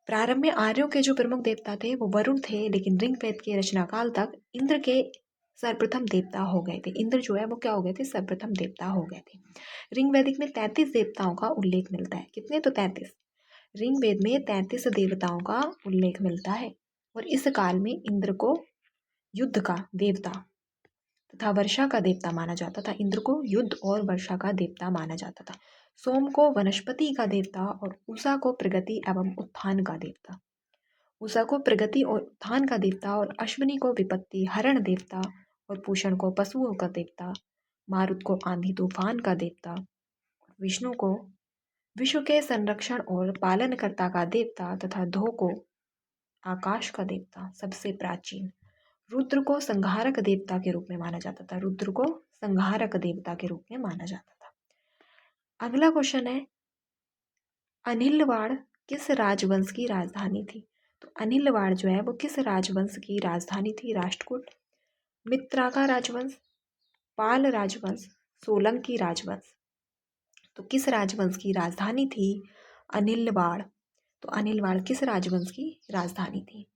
प्रारंभ में आर्यों के जो प्रमुख देवता थे वो वरुण थे, लेकिन ऋग्वेद के रचना काल तक इंद्र के सर्वप्रथम देवता हो गए थे। इंद्र जो है वो क्या हो गए थे? सर्वप्रथम देवता हो गए थे। ऋग्वैदिक में 33 देवताओं का उल्लेख मिलता है। कितने? तो 33। ऋग्वेद में 33 देवताओं का उल्लेख मिलता है और इस काल में इंद्र को युद्ध का देवता तथा वर्षा का देवता माना जाता था। इंद्र को युद्ध और वर्षा का देवता माना जाता था। सोम को वनस्पति का देवता और उषा को प्रगति एवं उत्थान का देवता, उषा को प्रगति और उत्थान का देवता और अश्विनी को विपत्ति हरण देवता और पूषण को पशुओं का देवता, मारुत को आंधी तूफान का देवता, विष्णु को विश्व के संरक्षण और पालनकर्ता का देवता तथा धो को आकाश का देवता। सबसे प्राचीन रुद्र को संहारक देवता के रूप में माना जाता था। रुद्र को संहारक देवता के रूप में माना जाता था। अगला क्वेश्चन है, अनिलवाड़ किस राजवंश की राजधानी थी? तो अनिलवाड़ जो है वो किस राजवंश की राजधानी थी? राष्ट्रकूट, मित्राका राजवंश, पाल राजवंश, सोलंकी राजवंश। तो किस राजवंश की राजधानी थी अनिलवाड़? तो अनिलवाड़ किस राजवंश की राजधानी थी?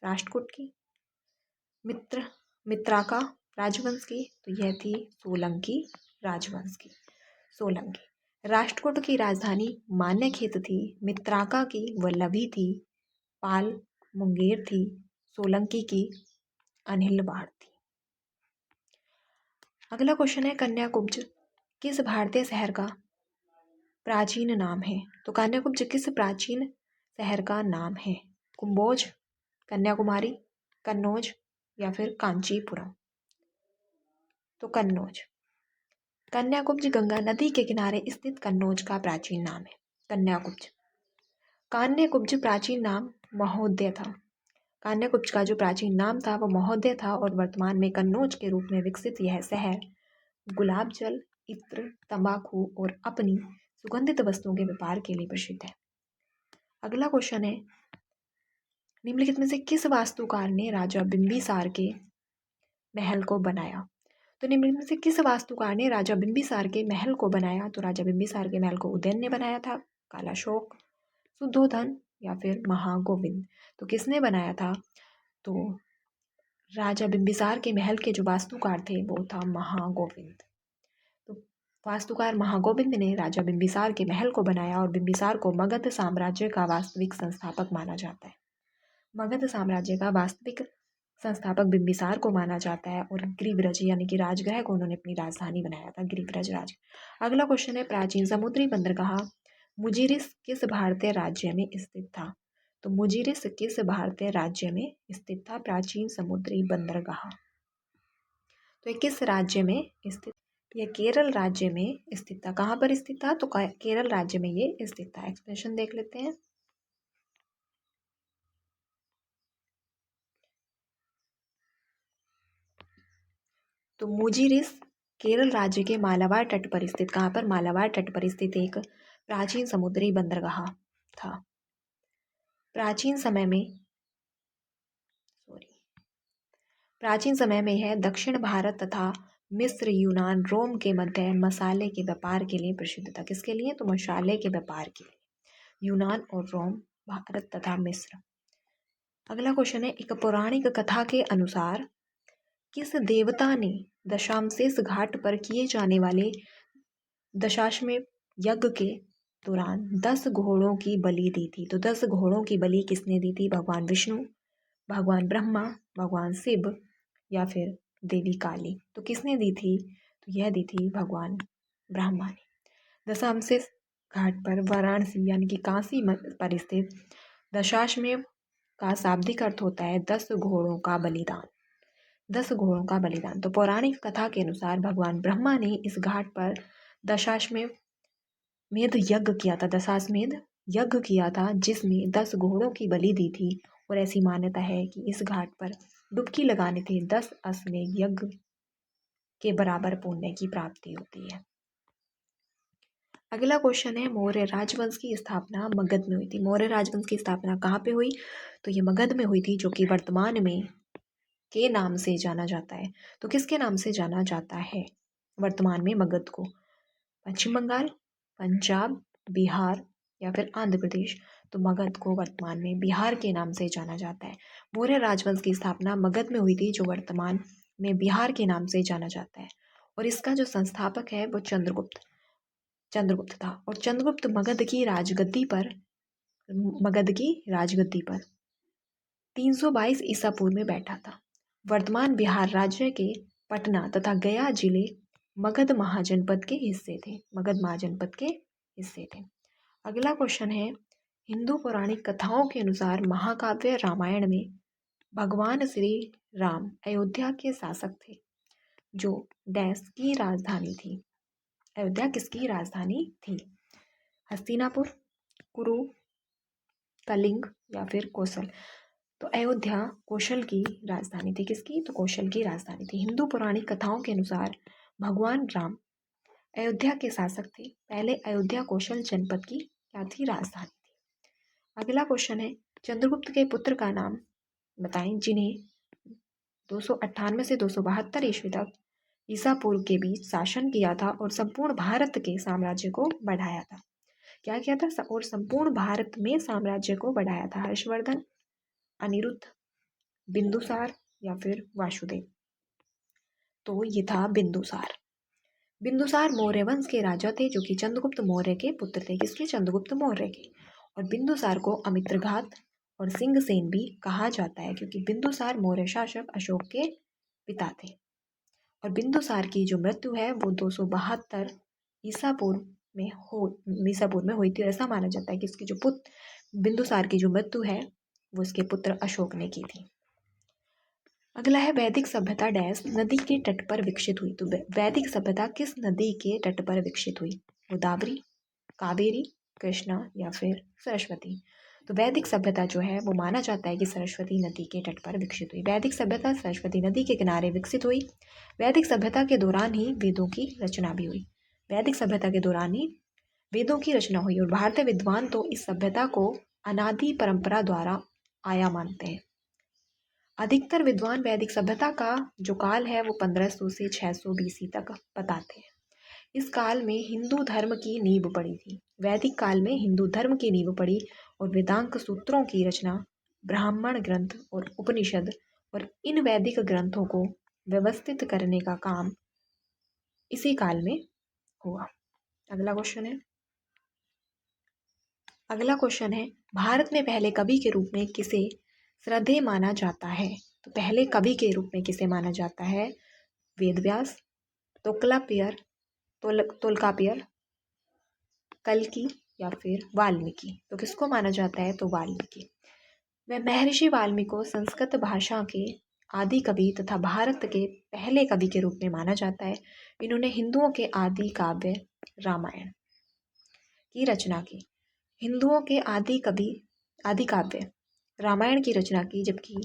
राष्ट्रकूट की, मित्राका राजवंश की, तो यह थी सोलंकी राजवंश की। सोलंकी। राष्ट्रकूट की राजधानी मान्यखेत थी, मित्राका की वल्लभी थी, पाल मुंगेर थी, सोलंकी की अनिलवाड़ थी। अगला क्वेश्चन है, कन्याकुब्ज किस भारतीय शहर का प्राचीन नाम है? तो कन्याकुब्ज किस प्राचीन शहर का नाम है? कुंभोज, कन्याकुमारी, कन्नौज या फिर कांचीपुरम? तो कन्नौज। कन्याकुब्ज गंगा नदी के किनारे स्थित कन्नौज का प्राचीन नाम है कन्याकुब्ज। कान्यकुब्ज प्राचीन नाम महोदय था। कान्यकुब्ज का जो प्राचीन नाम था वो महोदय था और वर्तमान में कन्नौज के रूप में विकसित यह शहर गुलाब जल, इत्र, तंबाकू और अपनी सुगंधित वस्तुओं के व्यापार के लिए प्रसिद्ध है। अगला क्वेश्चन है, निम्नलिखित में से किस वास्तुकार ने राजा बिंबिसार के महल को बनाया? तो निम्नलिखित में से किस वास्तुकार ने राजा बिंबिसार के महल को बनाया? तो राजा बिंबिसार के महल को उदयन ने बनाया था, कालाशोक, शुद्धोधन या फिर महागोविंद? तो किसने बनाया था? तो राजा बिंबिसार के महल के जो वास्तुकार थे वो था महागोविंद। तो वास्तुकार महागोविंद ने राजा बिंबिसार के महल को बनाया और बिंबिसार को मगध साम्राज्य का वास्तविक संस्थापक माना जाता है। मगध साम्राज्य का वास्तविक संस्थापक बिंबिसार को माना जाता है और गिरिव्रज यानी कि राजगृह को उन्होंने अपनी राजधानी बनाया था, गिरिव्रज राज। अगला क्वेश्चन है, प्राचीन समुद्री बंदरगाह मुजिरिस किस भारतीय राज्य में स्थित था? तो मुजिरिस किस भारतीय राज्य में स्थित था? प्राचीन समुद्री बंदरगाह तो किस राज्य में स्थित? यह केरल राज्य में स्थित था। कहाँ पर स्थित था? तो केरल राज्य में ये स्थित था। एक्सप्लेनेशन देख लेते हैं। तो मुजिरिस केरल राज्य के मालाबार तट पर स्थित, कहाँ पर? मालाबार तट पर स्थित एक प्राचीन समुद्री बंदरगाह था। प्राचीन समय में सॉरी प्राचीन समय में यह दक्षिण भारत तथा मिस्र, यूनान, रोम के मध्य मसाले के व्यापार के लिए प्रसिद्ध था। किसके लिए? तो मसाले के व्यापार के लिए। यूनान और रोम, भारत तथा मिस्र। अगला क्वेश्चन है, एक पौराणिक कथा के अनुसार किस देवता ने दशामशेष घाट पर किए जाने वाले दशाश्वमेध यज्ञ के दौरान 10 घोड़ों की बलि दी थी? तो 10 घोड़ों की बलि किसने दी थी? भगवान विष्णु, भगवान ब्रह्मा, भगवान शिव या फिर देवी काली। तो किसने दी थी? तो यह दी थी भगवान ब्रह्मा ने। दशामशेष घाट पर वाराणसी यानी कि काशी पर स्थित दशाश्वमेध का शाब्दिक अर्थ होता है 10 घोड़ों का बलिदान। 10 घोड़ों का बलिदान। तो पौराणिक कथा के अनुसार भगवान ब्रह्मा ने इस घाट पर दशाश्वमेध यज्ञ किया था। दशाश्वमेध यज्ञ किया था जिसमें 10 घोड़ों की बलि दी थी। और ऐसी मान्यता है कि इस घाट पर डुबकी लगाने से 10 अश्वमेध यज्ञ के बराबर पुण्य की प्राप्ति होती है। अगला क्वेश्चन है, मौर्य राजवंश की स्थापना मगध में हुई थी। मौर्य राजवंश की स्थापना कहाँ पे हुई? तो ये मगध में हुई थी, जो कि वर्तमान में के नाम से जाना जाता है। तो किसके नाम से जाना जाता है वर्तमान में मगध को? पश्चिम बंगाल, पंजाब, बिहार या फिर आंध्र प्रदेश। तो मगध को वर्तमान में बिहार के नाम से जाना जाता है। मौर्य राजवंश की स्थापना मगध में हुई थी, जो वर्तमान में बिहार के नाम से जाना जाता है। और इसका जो संस्थापक है वो चंद्रगुप्त था। और चंद्रगुप्त मगध की राजगद्दी पर 322 ईसा पूर्व में बैठा था। वर्तमान बिहार राज्य के पटना तथा गया जिले मगध महाजनपद के हिस्से थे। अगला क्वेश्चन है, हिंदू पौराणिक कथाओं के अनुसार महाकाव्य रामायण में भगवान श्री राम अयोध्या के शासक थे, जो डैश की राजधानी थी। अयोध्या किसकी राजधानी थी? हस्तिनापुर, कुरु, कलिंग या फिर कौशल। तो अयोध्या कौशल की राजधानी थी। किसकी? तो कौशल की राजधानी थी। हिंदू पौराणिक कथाओं के अनुसार भगवान राम अयोध्या के शासक थे। पहले अयोध्या कौशल जनपद की क्या थी? राजधानी थी। अगला क्वेश्चन है, चंद्रगुप्त के पुत्र का नाम बताएं जिन्हें 298 से 272 ईस्वी तक ईसा पूर्व के बीच शासन किया था और संपूर्ण भारत के साम्राज्य को बढ़ाया था। क्या किया था? और संपूर्ण भारत में साम्राज्य को बढ़ाया था। हर्षवर्धन, अनिरुद्ध, बिंदुसार या फिर वासुदेव। तो ये था बिंदुसार। बिंदुसार मौर्य वंश के राजा थे, जो कि चंद्रगुप्त मौर्य के पुत्र थे। किसके? चंद्रगुप्त मौर्य के। और बिंदुसार को अमित्रघात और सिंहसेन भी कहा जाता है, क्योंकि बिंदुसार मौर्य शासक अशोक के पिता थे। और बिंदुसार की जो मृत्यु है वो 272 ईसा पूर्व में हुई थी। और ऐसा माना जाता है कि इसके जो पुत्र बिंदुसार की जो मृत्यु है वो इसके पुत्र अशोक ने की थी। अगला है, वैदिक सभ्यता डैश नदी के तट पर विकसित हुई। तो वैदिक सभ्यता किस नदी के तट पर विकसित हुई? गोदावरी, कावेरी, कृष्णा या फिर सरस्वती। तो वैदिक सभ्यता जो है वो माना जाता है कि सरस्वती नदी के तट पर विकसित हुई। वैदिक सभ्यता सरस्वती नदी के किनारे विकसित हुई। वैदिक सभ्यता के दौरान ही वेदों की रचना भी हुई। वैदिक सभ्यता के दौरान ही वेदों की रचना हुई। और भारतीय विद्वान तो इस सभ्यता को अनादि परंपरा द्वारा आया मानते हैं। अधिकतर विद्वान वैदिक सभ्यता का जो काल है वो 1500 से 600 BC तक बताते हैं। इस काल में हिंदू धर्म की नींव पड़ी थी। वैदिक काल में हिंदू धर्म की नींव पड़ी और वेदांग सूत्रों की रचना, ब्राह्मण ग्रंथ और उपनिषद और इन वैदिक ग्रंथों को व्यवस्थित करने का काम इसी काल में हुआ। अगला क्वेश्चन है, भारत में पहले कवि के रूप में किसे श्रद्धेय माना जाता है? तो पहले कवि के रूप में किसे माना जाता है? वेदव्यास, तोल्कापियर, कल्कि या फिर वाल्मीकि। तो किसको माना जाता है? तो वाल्मीकि। वह महर्षि वाल्मीकि को संस्कृत भाषा के आदि कवि तथा भारत के पहले कवि के रूप में माना जाता है। इन्होंने हिंदुओं के आदि काव्य रामायण की रचना की। हिंदुओं के आदि काव्य रामायण की रचना की, जबकि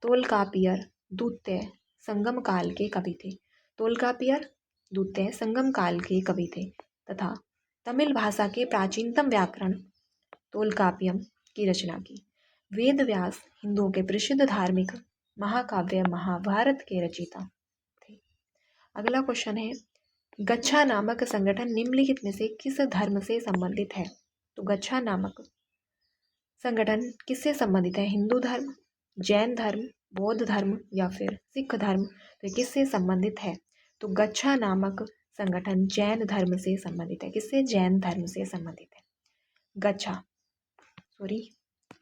तोलकापियर द्वितीय संगम काल के कवि थे। तोलकापियर द्वितीय संगम काल के कवि थे तथा तमिल भाषा के प्राचीनतम व्याकरण तोलकाप्पियम की रचना की। वेद व्यास हिंदुओं के प्रसिद्ध धार्मिक महाकाव्य महाभारत के रचयिता थे। अगला क्वेश्चन है, गच्छा नामक संगठन निम्नलिखित में से किस धर्म से संबंधित है? तो गच्छा नामक संगठन किससे संबंधित है? हिंदू धर्म, जैन धर्म, बौद्ध धर्म या फिर सिख धर्म? तो किससे संबंधित है? तो गच्छा नामक संगठन जैन धर्म से संबंधित है। किससे? जैन धर्म से संबंधित है। गच्छा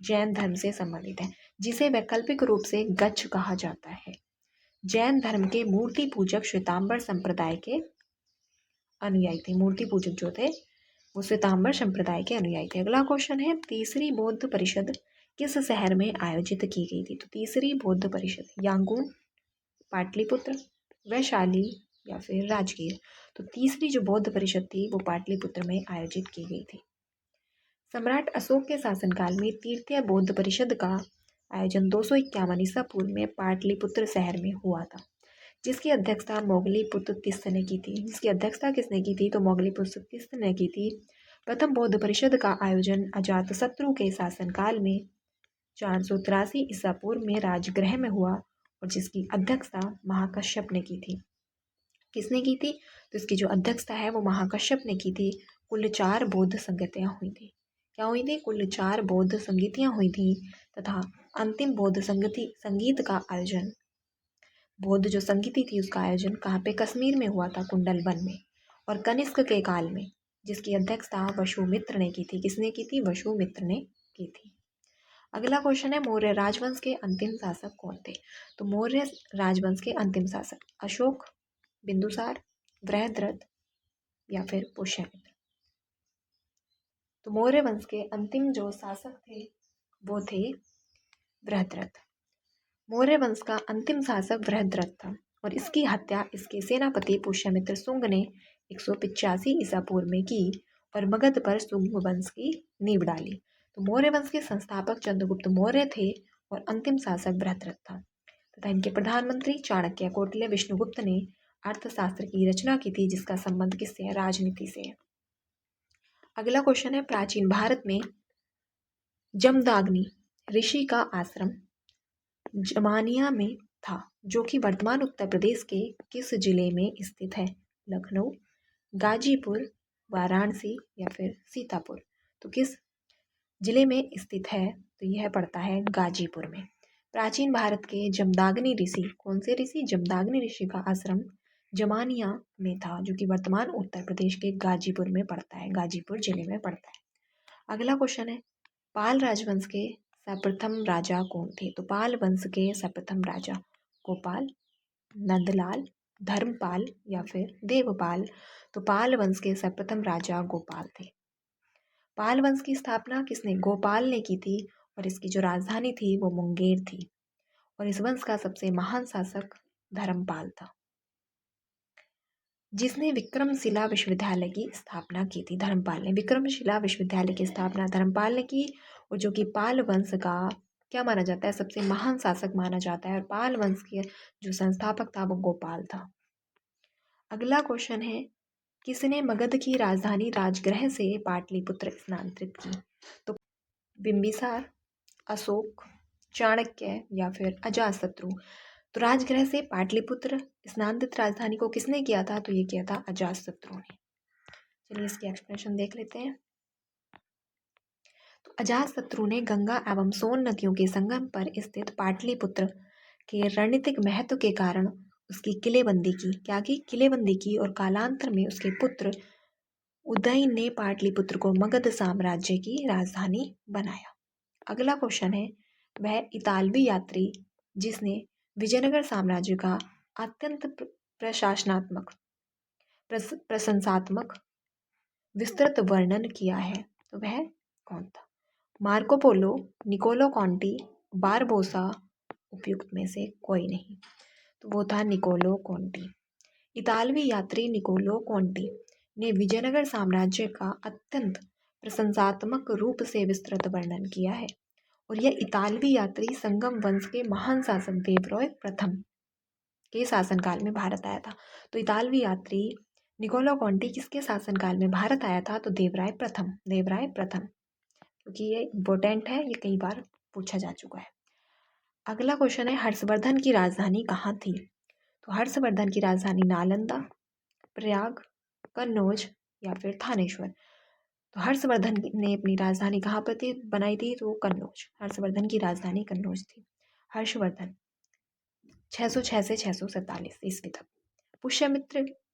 जैन धर्म से संबंधित है, जिसे वैकल्पिक रूप से गच्छ कहा जाता है। जैन धर्म के मूर्ति पूजक श्वेतांबर संप्रदाय के अनुयायी थे। मूर्ति पूजक जो थे वो श्वेतांबर संप्रदाय के अनुयायी थे। अगला क्वेश्चन है, तीसरी बौद्ध परिषद किस शहर में आयोजित की गई थी? तो तीसरी बौद्ध परिषद यांगून, पाटलिपुत्र, वैशाली या फिर राजगीर? तो तीसरी जो बौद्ध परिषद थी वो पाटलिपुत्र में आयोजित की गई थी। सम्राट अशोक के शासनकाल में तृतीय बौद्ध परिषद का आयोजन 251 ईसा पूर्व में पाटलिपुत्र शहर में हुआ था, जिसकी अध्यक्षता मोगलीपुत्र तिस्त ने की थी। जिसकी अध्यक्षता किसने की थी? तो मोगलीपुत्र तिस्त ने की थी। प्रथम बौद्ध परिषद का आयोजन अजातशत्रु के शासनकाल में 483 ईसा पूर्व में राजगृह में हुआ और जिसकी अध्यक्षता महाकश्यप ने की थी। किसने की थी? तो इसकी जो अध्यक्षता है वो महाकश्यप ने की थी। कुल 4 बौद्ध संगतियाँ हुई थी। क्या हुई थी? कुल 4 बौद्ध संगीतियाँ हुई थी तथा अंतिम बौद्ध संगीत का आयोजन, बौद्ध जो संगीति थी उसका आयोजन कहाँ पे? कश्मीर में हुआ था, कुंडल वन में, और कनिष्क के काल में, जिसकी अध्यक्षता वसुमित्र ने की थी। किसने की थी? वसुमित्र ने की थी। अगला क्वेश्चन है, मौर्य राजवंश के अंतिम शासक कौन थे? तो मौर्य राजवंश के अंतिम शासक अशोक, बिंदुसार, बृहद्रथ या फिर पुष्यमित्र? तो मौर्य वंश के अंतिम जो शासक थे वो थे बृहद्रथ। मौर्य वंश का अंतिम शासक बृहद्रथ था और इसकी हत्या इसके सेनापति पुष्यमित्र शुंग ने 185 ईसा पूर्व में की और मगध पर शुंग वंश की नींव डाली। तो मौर्य वंश के संस्थापक चंद्रगुप्त मौर्य थे और अंतिम शासक बृहद्रथ था तथा इनके प्रधानमंत्री चाणक्य कौटिल्य विष्णुगुप्त ने अर्थशास्त्र की रचना की थी, जिसका संबंध किससे है? राजनीति से है। अगला क्वेश्चन है, प्राचीन भारत में जमदाग्नि ऋषि का आश्रम जमानिया में था, जो कि वर्तमान उत्तर प्रदेश के किस जिले में स्थित है? लखनऊ, गाजीपुर, वाराणसी या फिर सीतापुर? तो किस जिले में स्थित है? तो यह पड़ता है गाजीपुर में। प्राचीन भारत के जमदाग्नि ऋषि, कौन से ऋषि? जमदाग्नि ऋषि का आश्रम जमानिया में था, जो कि वर्तमान उत्तर प्रदेश के गाजीपुर में पड़ता है, गाजीपुर जिले में पड़ता है। अगला क्वेश्चन है, पाल राजवंश के सर्वप्रथम राजा कौन थे? तो पाल वंश के सर्वप्रथम राजा गोपाल, नंदलाल, धर्मपाल या फिर देवपाल? तो पाल वंश के सर्वप्रथम राजा गोपाल थे। पाल वंश की स्थापना किसने? गोपाल ने की थी और इसकी जो राजधानी थी वो मुंगेर थी और इस वंश का सबसे महान शासक धर्मपाल था, जिसने विक्रमशिला विश्वविद्यालय की स्थापना की थी। धर्मपाल ने विक्रमशिला विश्वविद्यालय की स्थापना धर्मपाल ने की और जो कि पाल वंश का क्या माना जाता है? सबसे महान शासक माना जाता है और पाल वंश के जो संस्थापक था वो गोपाल था। अगला क्वेश्चन है, किसने मगध की राजधानी राजगृह से पाटलिपुत्र स्थानांतरित की? तो बिंबिसार, अशोक, चाणक्य या फिर अजातशत्रु? तो राजगृह से पाटलिपुत्र स्थानांतरित राजधानी को किसने किया था? तो ये किया था अजातशत्रु ने। चलिए इसकी एक्सप्लेनेशन देख लेते हैं। तो अजातशत्रु ने गंगा एवं सोन नदियों के संगम पर स्थित पाटलिपुत्र के रणनीतिक महत्व के कारण उसकी किलेबंदी की। क्या की? किलेबंदी की और कालांतर में उसके पुत्र उदयन ने पाटलिपुत्र को मगध साम्राज्य की राजधानी बनाया। अगला क्वेश्चन है, वह इतालवी यात्री जिसने विजयनगर साम्राज्य का अत्यंत प्रशासनात्मक प्रशंसात्मक विस्तृत वर्णन किया है, तो वह कौन था? मार्को पोलो, निकोलो कॉन्टी, बारबोसा, उपयुक्त में से कोई नहीं। तो वो था निकोलो कोंटी। इतालवी यात्री निकोलो कोंटी ने विजयनगर साम्राज्य का अत्यंत प्रशंसात्मक रूप से विस्तृत वर्णन किया है और यह इतालवी यात्री संगम वंश के महान शासक देवराय प्रथम के शासनकाल में भारत आया था। तो इतालवी यात्री निकोलो कोंटी किसके शासनकाल में भारत आया था? तो देवराय प्रथम, क्योंकि ये इम्पोर्टेंट है, ये कई बार पूछा जा चुका है। अगला क्वेश्चन है, हर्षवर्धन की राजधानी कहाँ थी? तो हर्षवर्धन की राजधानी नालंदा, प्रयाग, कन्नौज या फिर थानेश्वर। तो हर्षवर्धन ने अपनी राजधानी कहाँ पर बनाई थी? तो कन्नौज। हर्षवर्धन की राजधानी कन्नौज थी। हर्षवर्धन 606 से 647 ईस्वी तक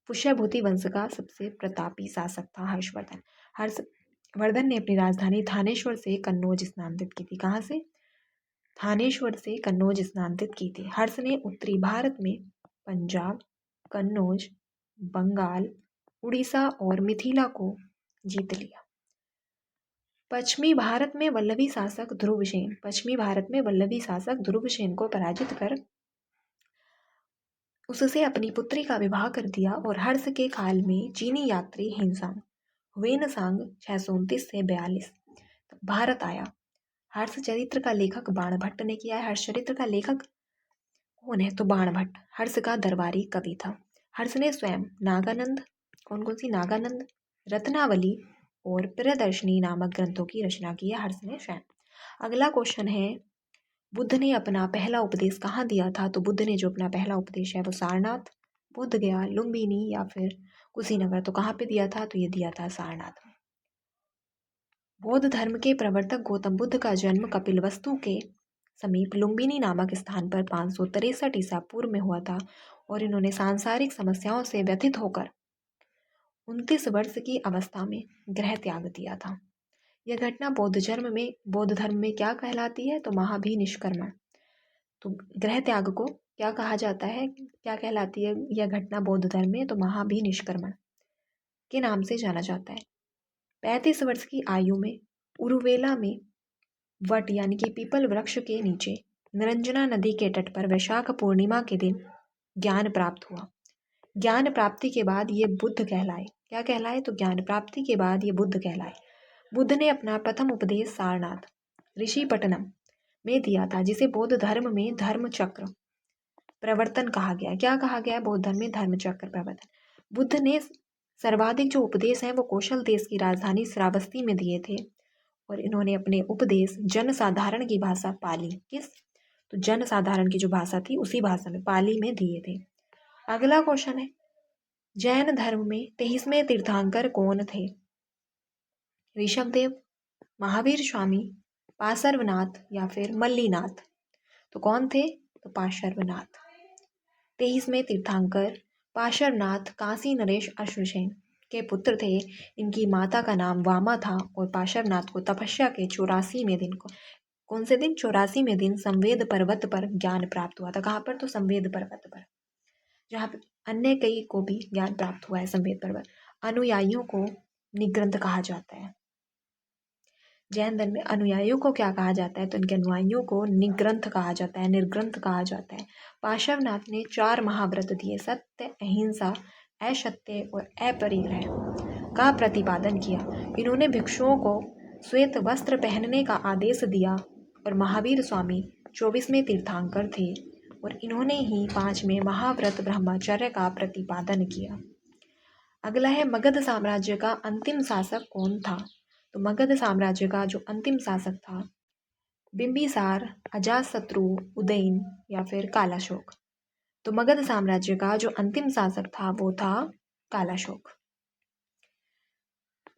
पुष्यभूति वंश का सबसे प्रतापी शासक था हर्षवर्धन। हर्षवर्धन ने अपनी राजधानी थानेश्वर से कन्नौज स्थानांतरित की थी। कहाँ से? थानेश्वर से कन्नौज स्थानांतरित की थी। हर्ष ने उत्तरी भारत में पंजाब, कन्नौज, बंगाल, उड़ीसा और मिथिला को जीत लिया। पश्चिमी भारत में वल्लभी शासक ध्रुवसेन को पराजित कर उससे अपनी पुत्री का विवाह कर दिया और हर्ष के काल में चीनी यात्री हुएनसांग 629 से 42 भारत आया। हर्ष चरित्र का लेखक बाणभट्ट ने किया है। हर्ष चरित्र का लेखक कौन है? तो बाणभट्ट हर्ष का दरबारी कवि था। हर्ष ने स्वयं नागानंद, कौन सी? नागानंद, रत्नावली और प्रियदर्शनी नामक ग्रंथों की रचना की है हर्ष ने स्वयं। अगला क्वेश्चन है, बुद्ध ने अपना पहला उपदेश कहाँ दिया था? तो बुद्ध ने जो अपना पहला उपदेश है वो सारनाथ, बोधगया, लुम्बिनी या फिर कुशीनगर। तो कहाँ पे दिया था? तो ये दिया था सारनाथ में। बौद्ध धर्म के प्रवर्तक गौतम बुद्ध का जन्म कपिलवस्तु के समीप लुम्बिनी नामक स्थान पर 563 ईसा पूर्व में हुआ था और इन्होंने सांसारिक समस्याओं से व्यथित होकर 29 वर्ष की अवस्था में गृह त्याग दिया था। यह घटना बौद्ध धर्म में क्या कहलाती है? तो महाभिनिष्क्रमण। तो गृह त्याग को क्या कहा जाता है, क्या कहलाती है यह घटना बौद्ध धर्म में? तो महाभिनिष्क्रमण के नाम से जाना जाता है। 35 वर्ष की आयु में उरुवेला में वट यानी कि पीपल वृक्ष के नीचे निरंजना नदी के तट पर वैशाख पूर्णिमा के दिन ज्ञान प्राप्त हुआ। ज्ञान प्राप्ति के बाद ये बुद्ध कहलाए। क्या कहलाए? तो ज्ञान प्राप्ति के बाद ये बुद्ध कहलाए। बुद्ध ने अपना प्रथम उपदेश सारनाथ ऋषिपट्टनम में दिया था, जिसे बौद्ध धर्म में धर्मचक्र प्रवर्तन कहा गया। क्या कहा गया? बौद्ध धर्म में धर्मचक्र प्रवर्तन। बुद्ध ने सर्वाधिक जो उपदेश हैं वो कौशल देश की राजधानी श्रावस्ती में दिए थे और इन्होंने अपने उपदेश जनसाधारण की भाषा पाली, तो जनसाधारण की जो भाषा थी उसी भाषा में पाली में दिए थे। अगला क्वेश्चन है, जैन धर्म में 23वें तीर्थंकर कौन थे? ऋषभदेव, महावीर स्वामी, पार्श्वनाथ या फिर मल्लीनाथ। तो कौन थे? तो पार्श्वनाथ। 23वें तीर्थंकर पार्श्वनाथ काशी नरेश अश्वसेन के पुत्र थे। इनकी माता का नाम वामा था और पार्श्वनाथ को तपस्या के 84वें दिन को, कौन से दिन? 84वें दिन संवेद पर्वत पर ज्ञान प्राप्त हुआ था। कहाँ पर? तो संवेद पर्वत पर, जहाँ पर अन्य कई को भी ज्ञान प्राप्त हुआ है। संवेद पर्वत। अनुयायियों को निग्रंथ कहा जाता है। जैन धर्म में अनुयायियों को क्या कहा जाता है? तो इनके अनुयायियों को निर्ग्रंथ कहा जाता है। पार्श्वनाथ ने 4 महाव्रत दिए, सत्य, अहिंसा, असत्य और अपरिग्रह का प्रतिपादन किया। इन्होंने भिक्षुओं को श्वेत वस्त्र पहनने का आदेश दिया और महावीर स्वामी 24वें तीर्थंकर थे और इन्होंने ही 5वें महाव्रत ब्रह्मचर्य का प्रतिपादन किया। अगला है, मगध साम्राज्य का अंतिम शासक कौन था? तो मगध साम्राज्य का जो अंतिम शासक था बिंबिसार, अजातशत्रु, उदयन या फिर कालाशोक। तो मगध साम्राज्य का जो अंतिम शासक था वो था कालाशोक।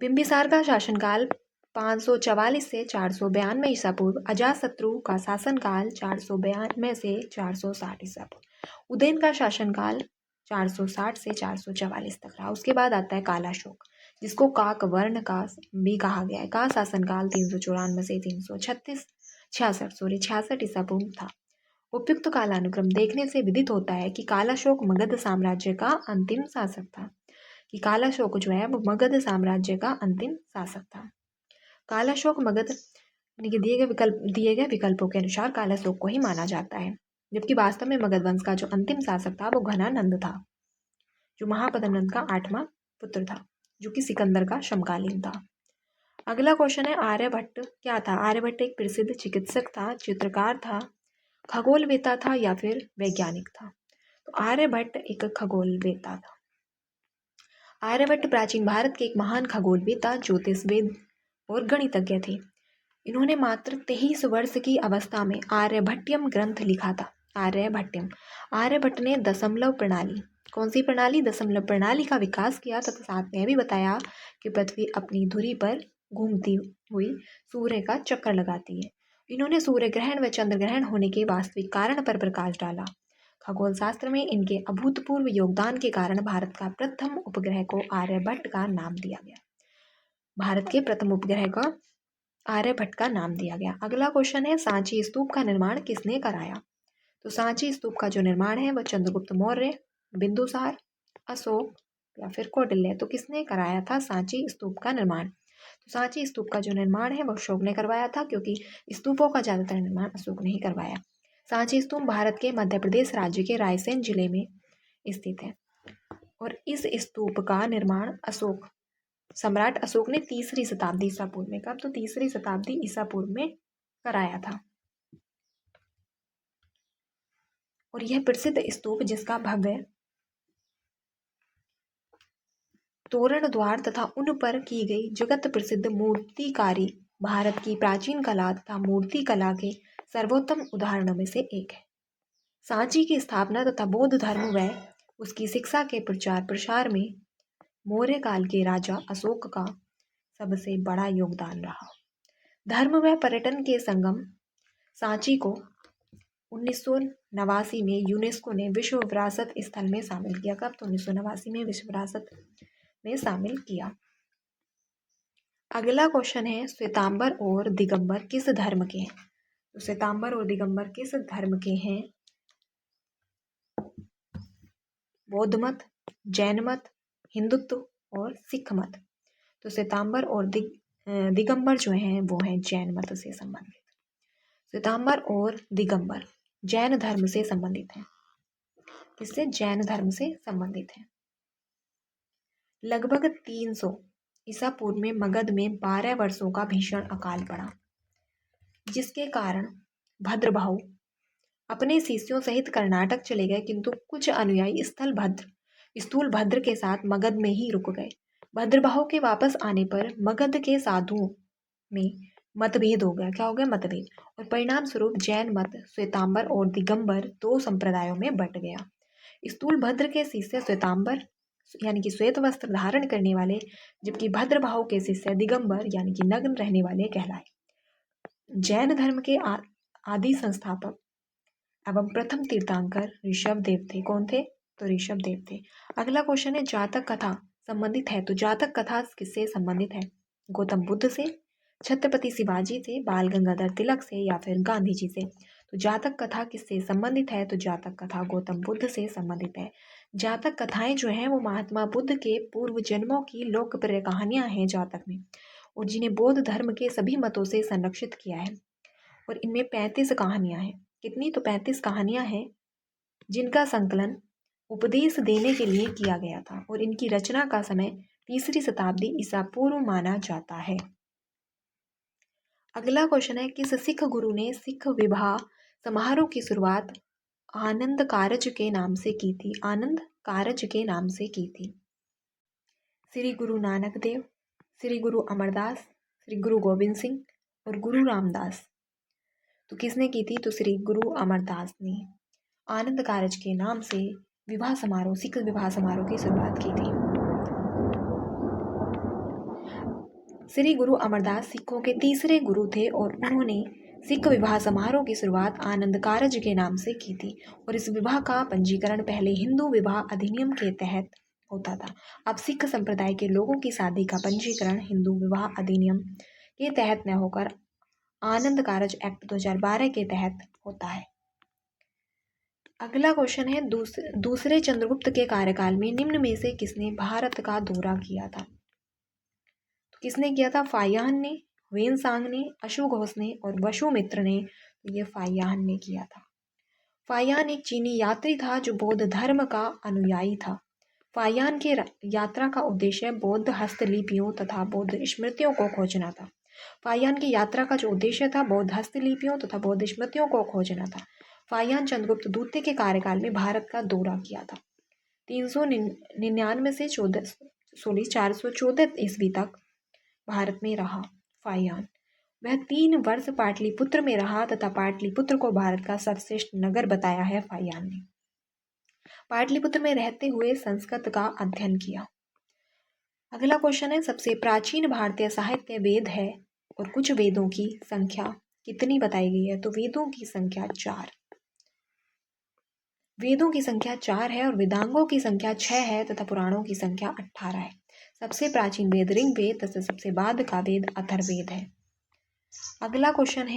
बिंबिसार का शासनकाल 544 से 492 ईसा पूर्व, अजातशत्रु का शासनकाल 492 से 460 ईसा पूर्व, उदयन का शासनकाल 460 से 444 तक रहा। उसके बाद आता है कालाशोक, जिसको काकवर्ण का भी कहा गया है। का शासनकाल 394 से 66 ईसा पूर्व था। उपयुक्त कालानुक्रम देखने से विदित होता है कि कालाशोक मगध साम्राज्य का अंतिम शासक था। कालाशोक जो है वो मगध साम्राज्य का अंतिम शासक था। कालाशोक मगध दिए गए विकल्पों के अनुसार कालाशोक को ही माना जाता है। जबकि वास्तव में मगध वंश का जो अंतिम शासक था वो घनानंद था, जो महापद्मनंद का 8वां पुत्र था, जो कि सिकंदर का समकालीन था। अगला क्वेश्चन है आर्यभट्ट क्या था? आर्यभट्ट एक प्रसिद्ध चिकित्सक था, चित्रकार था, खगोलवेता था या फिर वैज्ञानिक था? तो आर्यभट्ट एक खगोलवेता था। आर्यभट्ट प्राचीन भारत के एक महान खगोलवेता, ज्योतिषविद और गणितज्ञ थे। इन्होंने मात्र 23 वर्ष की अवस्था में आर्यभट्टियम ग्रंथ लिखा था। आर्यभट्टियम। आर्यभट्ट ने दशमलव प्रणाली, कौन सी प्रणाली? दशमलव प्रणाली का विकास किया तथा साथ में यह भी बताया कि पृथ्वी अपनी धुरी पर घूमती हुई सूर्य का चक्कर लगाती है। इन्होंने सूर्य ग्रहण व चंद्र ग्रहण होने के वास्तविक कारण पर प्रकाश डाला। खगोल शास्त्र में इनके अभूतपूर्व योगदान के कारण भारत का प्रथम उपग्रह को आर्यभट्ट का नाम दिया गया। भारत के प्रथम उपग्रह का आर्यभट्ट का नाम दिया गया। अगला क्वेश्चन है सांची स्तूप का निर्माण किसने कराया? तो सांची स्तूप का जो निर्माण है वह चंद्रगुप्त मौर्य, बिंदुसार, अशोक या फिर कौटिल्य। तो किसने कराया था सांची स्तूप का निर्माण? तो सांची स्तूप का जो निर्माण है वह अशोक ने करवाया था, क्योंकि स्तूपों का ज्यादातर निर्माण अशोक ने ही करवाया। सांची स्तूप भारत के मध्य प्रदेश राज्य के रायसेन जिले में स्थित है और इस स्तूप का निर्माण सम्राट अशोक ने 3री शताब्दी ईसा पूर्व में, कब? तो 3री शताब्दी ईसा पूर्व में कराया था। और यह प्रसिद्ध स्तूप जिसका भव्य तोरण द्वार तथा उन पर की गई जगत प्रसिद्ध मूर्तिकारी भारत की प्राचीन कला तथा मूर्ति कला के सर्वोत्तम उदाहरणों में से एक है। सांची की स्थापना तथा बौद्ध धर्म व उसकी शिक्षा के प्रचार प्रसार में मौर्य काल के राजा अशोक का सबसे बड़ा योगदान रहा। धर्म व पर्यटन के संगम सांची को 1989 में यूनेस्को ने विश्व विरासत स्थल में शामिल किया। कब? तो 1989 में विश्व विरासत में शामिल किया। अगला क्वेश्चन है श्वेतांबर और दिगंबर किस धर्म के हैं? तो श्वेतांबर और दिगंबर किस धर्म के हैं? बौद्ध मत, जैन मत, हिंदुत्व और सिख मत। तो श्वेतांबर और दिगंबर जो हैं वो हैं जैन मत से संबंधित। श्वेतांबर और दिगंबर जैन धर्म से संबंधित हैं। किससे? जैन धर्म से संबंधित है। लगभग 300 ईसा पूर्व में मगध में 12 वर्षों का भीषण अकाल पड़ा, जिसके कारण भद्रबाहु अपने शिष्यों सहित कर्नाटक चले गए, किंतु कुछ अनुयायी स्थूलभद्र के साथ मगध में ही रुक गए। भद्रबाहु के वापस आने पर मगध के साधुओं में मतभेद हो गया। क्या हो गया? मतभेद। और परिणाम स्वरूप जैन मत श्वेतांबर और दिगंबर 2 संप्रदायों में बंट गया। स्थूलभद्र के शिष्य श्वेतांबर यानी कि श्वेत वस्त्र धारण करने वाले, जबकि भद्रबाहु के शिष्य दिगंबर यानी कि नग्न रहने वाले कहलाए। जैन धर्म के आदि संस्थापक एवं प्रथम तीर्थंकर ऋषभ देव थे। कौन थे? तो ऋषभ देव थे। अगला क्वेश्चन है जातक कथा संबंधित है। तो जातक कथा किससे संबंधित है? गौतम बुद्ध से, छत्रपति शिवाजी से, बाल गंगाधर तिलक से या फिर गांधी जी से। तो जातक कथा किससे संबंधित है? तो जातक कथा गौतम बुद्ध से संबंधित है। जातक कथाएं जो हैं वो महात्मा बुद्ध के पूर्व जन्मों की लोकप्रिय कहानियां हैं जातक में, और जिन्हें बौद्ध धर्म के सभी मतों से संरक्षित किया है। और इनमें 35 कहानियां हैं। कितनी? तो 35 कहानियां हैं, जिनका संकलन उपदेश देने के लिए किया गया था, और इनकी रचना का समय 3री शताब्दी ईसा पूर्व माना जाता है। अगला क्वेश्चन है किस सिख गुरु ने सिख विवाह समारोह की शुरुआत आनंद कारज के नाम से की थी? आनंद कारज के नाम से की थी। श्री गुरु नानक देव, श्री गुरु अमरदास, श्री गुरु गोविंद सिंह और गुरु रामदास। तो किसने की थी? तो श्री गुरु अमरदास ने आनंद कारज के नाम से विवाह समारोह, सिख विवाह समारोह की शुरुआत की थी। श्री गुरु अमरदास सिखों के तीसरे गुरु थे और उन्होंने सिख विवाह समारोह की शुरुआत आनंद कारज के नाम से की थी, और इस विवाह का पंजीकरण पहले हिंदू विवाह अधिनियम के तहत होता था। अब सिख संप्रदाय के लोगों की शादी का पंजीकरण हिंदू विवाह अधिनियम के तहत न होकर आनंद कारज एक्ट 2012 के तहत होता है। अगला क्वेश्चन है दूसरे चंद्रगुप्त के कार्यकाल में निम्न में से किसने भारत का दौरा किया था? तो किसने किया था? फाह्यान ने, वेनसांग ने, अशोघोष ने और वसुमित्र ने। ये फाह्यान ने किया था। फाहियान एक चीनी यात्री था जो बौद्ध धर्म का अनुयायी था। फाहियान के यात्रा का उद्देश्य बौद्ध हस्तलिपियों तथा बौद्ध स्मृतियों को खोजना था। फाहियान की यात्रा का जो उद्देश्य था बौद्ध हस्तलिपियों तथा बौद्ध स्मृतियों को खोजना था। फाहियान चंद्रगुप्त द्वितीय के कार्यकाल में भारत का दौरा किया था। 399 से 414 ईस्वी तक भारत में रहा फाहियान। वह 3 वर्ष पाटलिपुत्र में रहा तथा पाटलिपुत्र को भारत का सर्वश्रेष्ठ नगर बताया है फाहियान ने। पाटलिपुत्र में रहते हुए संस्कृत का अध्ययन किया। अगला क्वेश्चन है, सबसे प्राचीन भारतीय साहित्य वेद है और कुछ वेदों की संख्या कितनी बताई गई है? तो वेदों की संख्या 4। वेदों की संख्या 4 है और वेदांगों की संख्या 6 है तथा पुराणों की संख्या 18 है। सबसे प्राचीन वेद ऋग्वेद तथा सबसे बाद का वेद अथर्ववेद है। अगला क्वेश्चन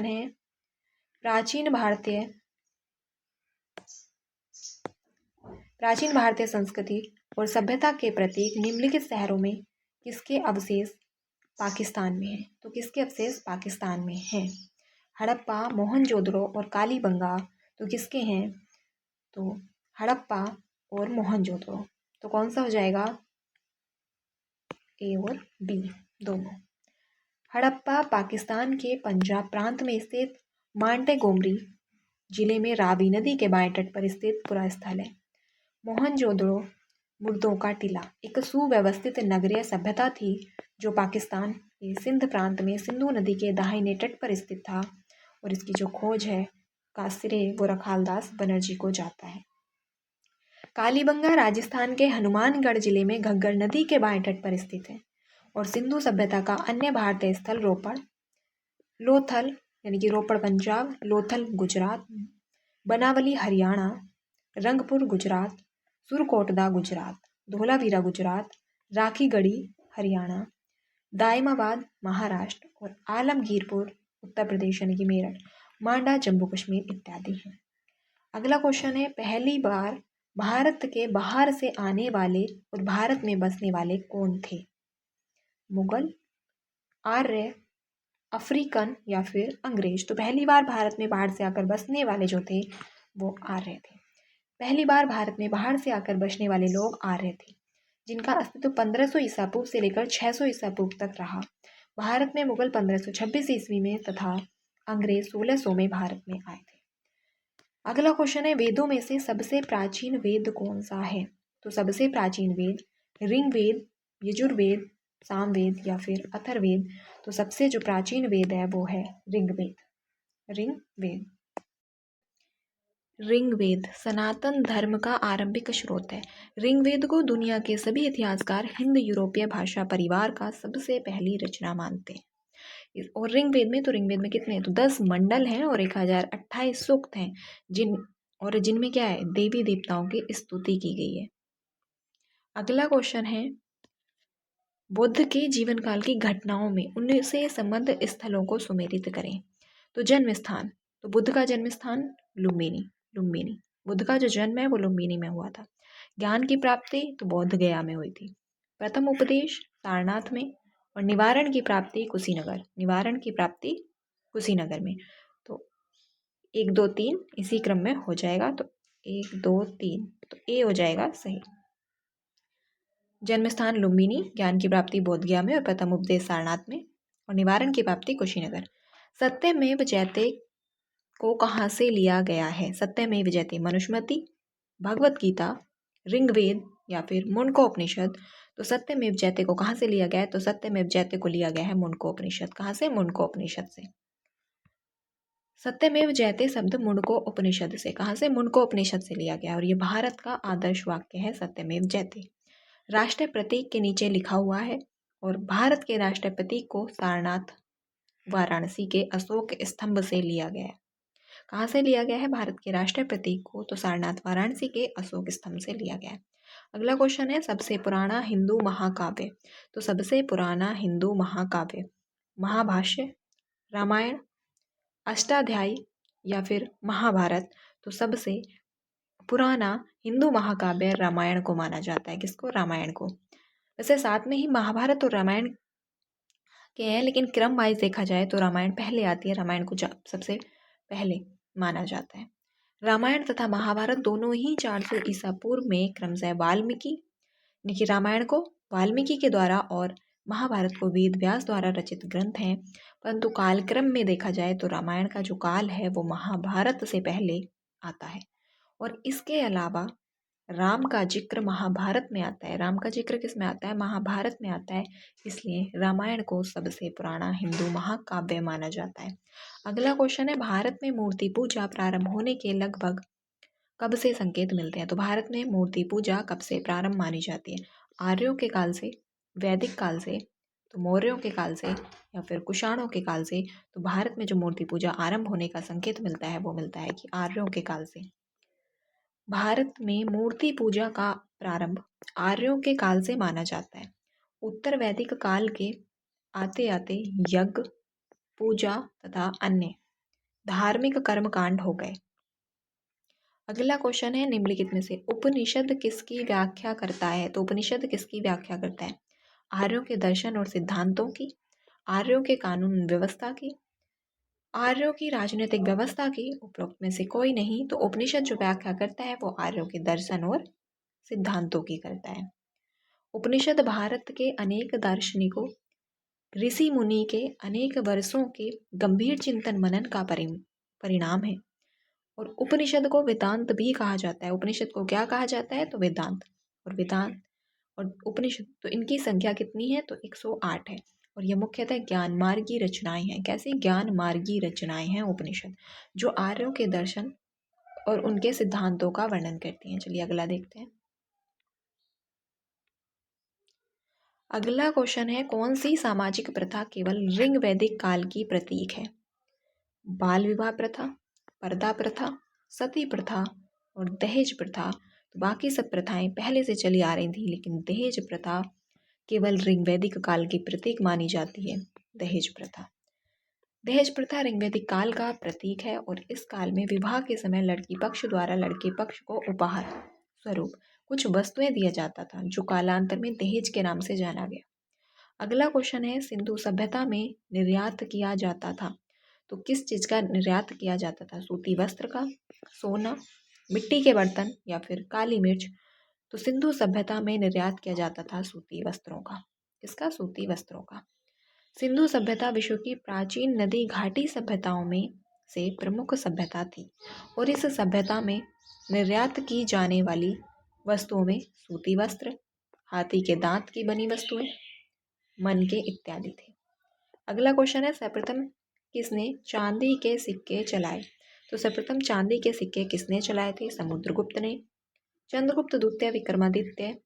है प्राचीन भारतीय संस्कृति और सभ्यता के प्रतीक निम्नलिखित शहरों में किसके अवशेष पाकिस्तान में है? तो किसके अवशेष पाकिस्तान में हैं? हड़प्पा, मोहनजोदड़ो और कालीबंगा तो किसके हैं? तो हड़प्पा और मोहनजोदड़ो। तो कौन सा हो जाएगा? ए और बी दोनों। हड़प्पा पाकिस्तान के पंजाब प्रांत में स्थित मांटेगोमरी जिले में रावी नदी के बाएं तट पर स्थित पुरास्थल है। मोहनजोदड़ो मुर्दों का टीला एक सुव्यवस्थित नगरीय सभ्यता थी जो पाकिस्तान के सिंध प्रांत में सिंधु नदी के दाहिने तट पर स्थित था और इसकी जो खोज है का श्रेय वो रखालदास बनर्जी को जाता है। कालीबंगा राजस्थान के हनुमानगढ़ जिले में घग्गर नदी के बाएं तट पर स्थित है और सिंधु सभ्यता का अन्य भारतीय स्थल लोथल यानी कि रोपड़ पंजाब, लोथल गुजरात, बनावली हरियाणा, रंगपुर गुजरात, सुरकोटदा गुजरात, धोलावीरा गुजरात, राखीगढ़ी हरियाणा, दायमाबाद महाराष्ट्र और आलमगीरपुर उत्तर प्रदेश यानी कि मेरठ, मांडा जम्मू कश्मीर इत्यादि हैं। अगला क्वेश्चन है, पहली बार भारत के बाहर से आने वाले और भारत में बसने वाले कौन थे? मुगल, आर्य, अफ्रीकन या फिर अंग्रेज? तो पहली बार भारत में बाहर से आकर बसने वाले जो थे वो आर्य थे। पहली बार भारत में बाहर से आकर बसने वाले लोग आर्य थे जिनका अस्तित्व 1500 ईसा पूर्व से लेकर 600 ईसा पूर्व तक रहा। भारत में मुगल 1526 ईस्वी में तथा अंग्रेज 1600 में भारत में आए थे। अगला क्वेश्चन है, वेदों में से सबसे प्राचीन वेद कौन सा है? तो सबसे प्राचीन वेद ऋग्वेद, यजुर्वेद, सामवेद या फिर अथर्ववेद? तो सबसे जो प्राचीन वेद है वो है ऋग्वेद सनातन धर्म का आरंभिक स्रोत है। ऋग्वेद को दुनिया के सभी इतिहासकार हिंद यूरोपीय भाषा परिवार का सबसे पहली रचना मानते हैं। और ऋग्वेद में कितने हैं? तो 10 मंडल हैं और 1028 सूक्त हैं जिनमें क्या है? देवी देवताओं की स्तुति की गई है। अगला क्वेश्चन है, बुद्ध के जीवन काल की घटनाओं में उनसे संबद्ध स्थलों को सुमेलित करें। तो जन्म स्थान, तो बुद्ध का जन्म स्थान लुम्बिनी। बुद्ध का जो जन्म है वो लुम्बिनी में हुआ था। ज्ञान की प्राप्ति तो बोध गया में हुई थी। प्रथम उपदेश सारनाथ में और निवारण की प्राप्ति कुशीनगर में। तो 1 2 3 इसी क्रम में हो जाएगा। तो 1 2 3 तो ए हो जाएगा सही। जन्म स्थान लुम्बिनी, ज्ञान की प्राप्ति बोधगया में और प्रथम उपदेश सारनाथ में और निवारण की प्राप्ति कुशीनगर। सत्यमेव जयते को कहाँ से लिया गया है? सत्यमेव जयते मनुस्मृति, भगवत गीता, ऋग्वेद या फिर मुंडकोपनिषद? तो सत्यमेव जयते को कहाँ से लिया गया है? तो सत्यमेव जयते को लिया गया है मुंडकोपनिषद। कहाँ से? मुंडकोपनिषद से। सत्यमेव जयते शब्द मुंडकोपनिषद से, कहाँ से? मुंडकोपनिषद से लिया गया और ये भारत का आदर्श वाक्य है सत्यमेव जयते। राष्ट्रीय प्रतीक के नीचे लिखा हुआ है और भारत के राष्ट्रीय प्रतीक को सारनाथ वाराणसी के अशोक स्तंभ से लिया गया है। कहाँ से लिया गया है भारत के राष्ट्रीय प्रतीक को? तो सारनाथ वाराणसी के अशोक स्तंभ से लिया गया है। अगला क्वेश्चन है, सबसे पुराना हिंदू महाकाव्य? तो सबसे पुराना हिंदू महाकाव्य महाभाष्य, रामायण, अष्टाध्यायी या फिर महाभारत? तो सबसे पुराना हिंदू महाकाव्य रामायण को माना जाता है। किसको? रामायण को। वैसे साथ में ही महाभारत और रामायण के हैं लेकिन क्रम वाइज देखा जाए तो रामायण पहले आती है। रामायण को सबसे पहले माना जाता है। रामायण तथा महाभारत दोनों ही 400 ईसा पूर्व में क्रमशः वाल्मीकि यानी कि रामायण को वाल्मीकि के द्वारा और महाभारत को वेद व्यास द्वारा रचित ग्रंथ हैं, परंतु कालक्रम में देखा जाए तो रामायण का जो काल है वो महाभारत से पहले आता है। और इसके अलावा राम का जिक्र महाभारत में आता है। राम का जिक्र किस में आता है? महाभारत में आता है। इसलिए रामायण को सबसे पुराना हिंदू महाकाव्य माना जाता है। अगला क्वेश्चन है, भारत में मूर्ति पूजा प्रारंभ होने के लगभग कब से संकेत मिलते हैं? तो भारत में मूर्ति पूजा कब से प्रारंभ मानी जाती है? आर्यों के काल से, वैदिक काल से, तो मौर्यों के काल से, या फिर कुषाणों के काल से? तो भारत में जो मूर्ति पूजा आरंभ होने का संकेत मिलता है वो मिलता है कि आर्यों के काल से। भारत में मूर्ति पूजा का प्रारंभ आर्यों के काल से माना जाता है। उत्तर वैदिक काल के आते आते यज्ञ, पूजा तथा अन्य धार्मिक कर्मकांड हो गए। अगला क्वेश्चन है, निम्नलिखित में से उपनिषद किसकी व्याख्या करता है? तो उपनिषद किसकी व्याख्या करता है? आर्यों के दर्शन और सिद्धांतों की, आर्यों के कानून व्यवस्था की, आर्यों की राजनीतिक व्यवस्था की? उपरोक्त में से कोई नहीं। तो उपनिषद जो व्याख्या करता है वो आर्यों के दर्शन और सिद्धांतों की करता है। उपनिषद भारत के अनेक दार्शनिकों, ऋषि मुनि के अनेक वर्षों के गंभीर चिंतन मनन का परिणाम है। और उपनिषद को वेदांत भी कहा जाता है। उपनिषद को क्या कहा जाता है? तो वेदांत। और वेदांत और उपनिषद तो इनकी संख्या कितनी है? तो 108 है। और ये मुख्यतः ज्ञान मार्गी रचनाएं हैं। कैसी? ज्ञान मार्गी रचनाएं हैं उपनिषद, जो आर्यों के दर्शन और उनके सिद्धांतों का वर्णन करती हैं। चलिए अगला देखते हैं। अगला क्वेश्चन है, कौन सी सामाजिक प्रथा केवल ऋग वैदिक काल की प्रतीक है? बाल विवाह प्रथा, पर्दा प्रथा, सती प्रथा और दहेज प्रथा। तो बाकी सब प्रथाएं पहले से चली आ रही थी, लेकिन दहेज प्रथा केवल ऋग्वैदिक काल की प्रतीक मानी जाती है। दहेज प्रथा, दहेज प्रथा ऋग्वैदिक काल का प्रतीक है और इस काल में विवाह के समय लड़की पक्ष द्वारा लड़के पक्ष को उपहार स्वरूप कुछ वस्तुएं दिया जाता था, जो कालांतर में दहेज के नाम से जाना गया। अगला क्वेश्चन है, सिंधु सभ्यता में निर्यात किया जाता था। तो किस चीज़ का निर्यात किया जाता था? सूती वस्त्र का, सोना, मिट्टी के बर्तन या फिर काली मिर्च? तो सिंधु सभ्यता में निर्यात किया जाता था सूती वस्त्रों का। किसका? सूती वस्त्रों का। सिंधु सभ्यता विश्व की प्राचीन नदी घाटी सभ्यताओं में से प्रमुख सभ्यता थी और इस सभ्यता में निर्यात की जाने वाली वस्तुओं में सूती वस्त्र, हाथी के दांत की बनी वस्तुएं, मन के इत्यादि थे। अगला क्वेश्चन है, सर्वप्रथम किसने चांदी के सिक्के चलाए? तो सर्वप्रथम चांदी के सिक्के किसने चलाए थे? समुद्रगुप्त ने। चंद्रगुप्त द्वितीय, विक्रमादित्य,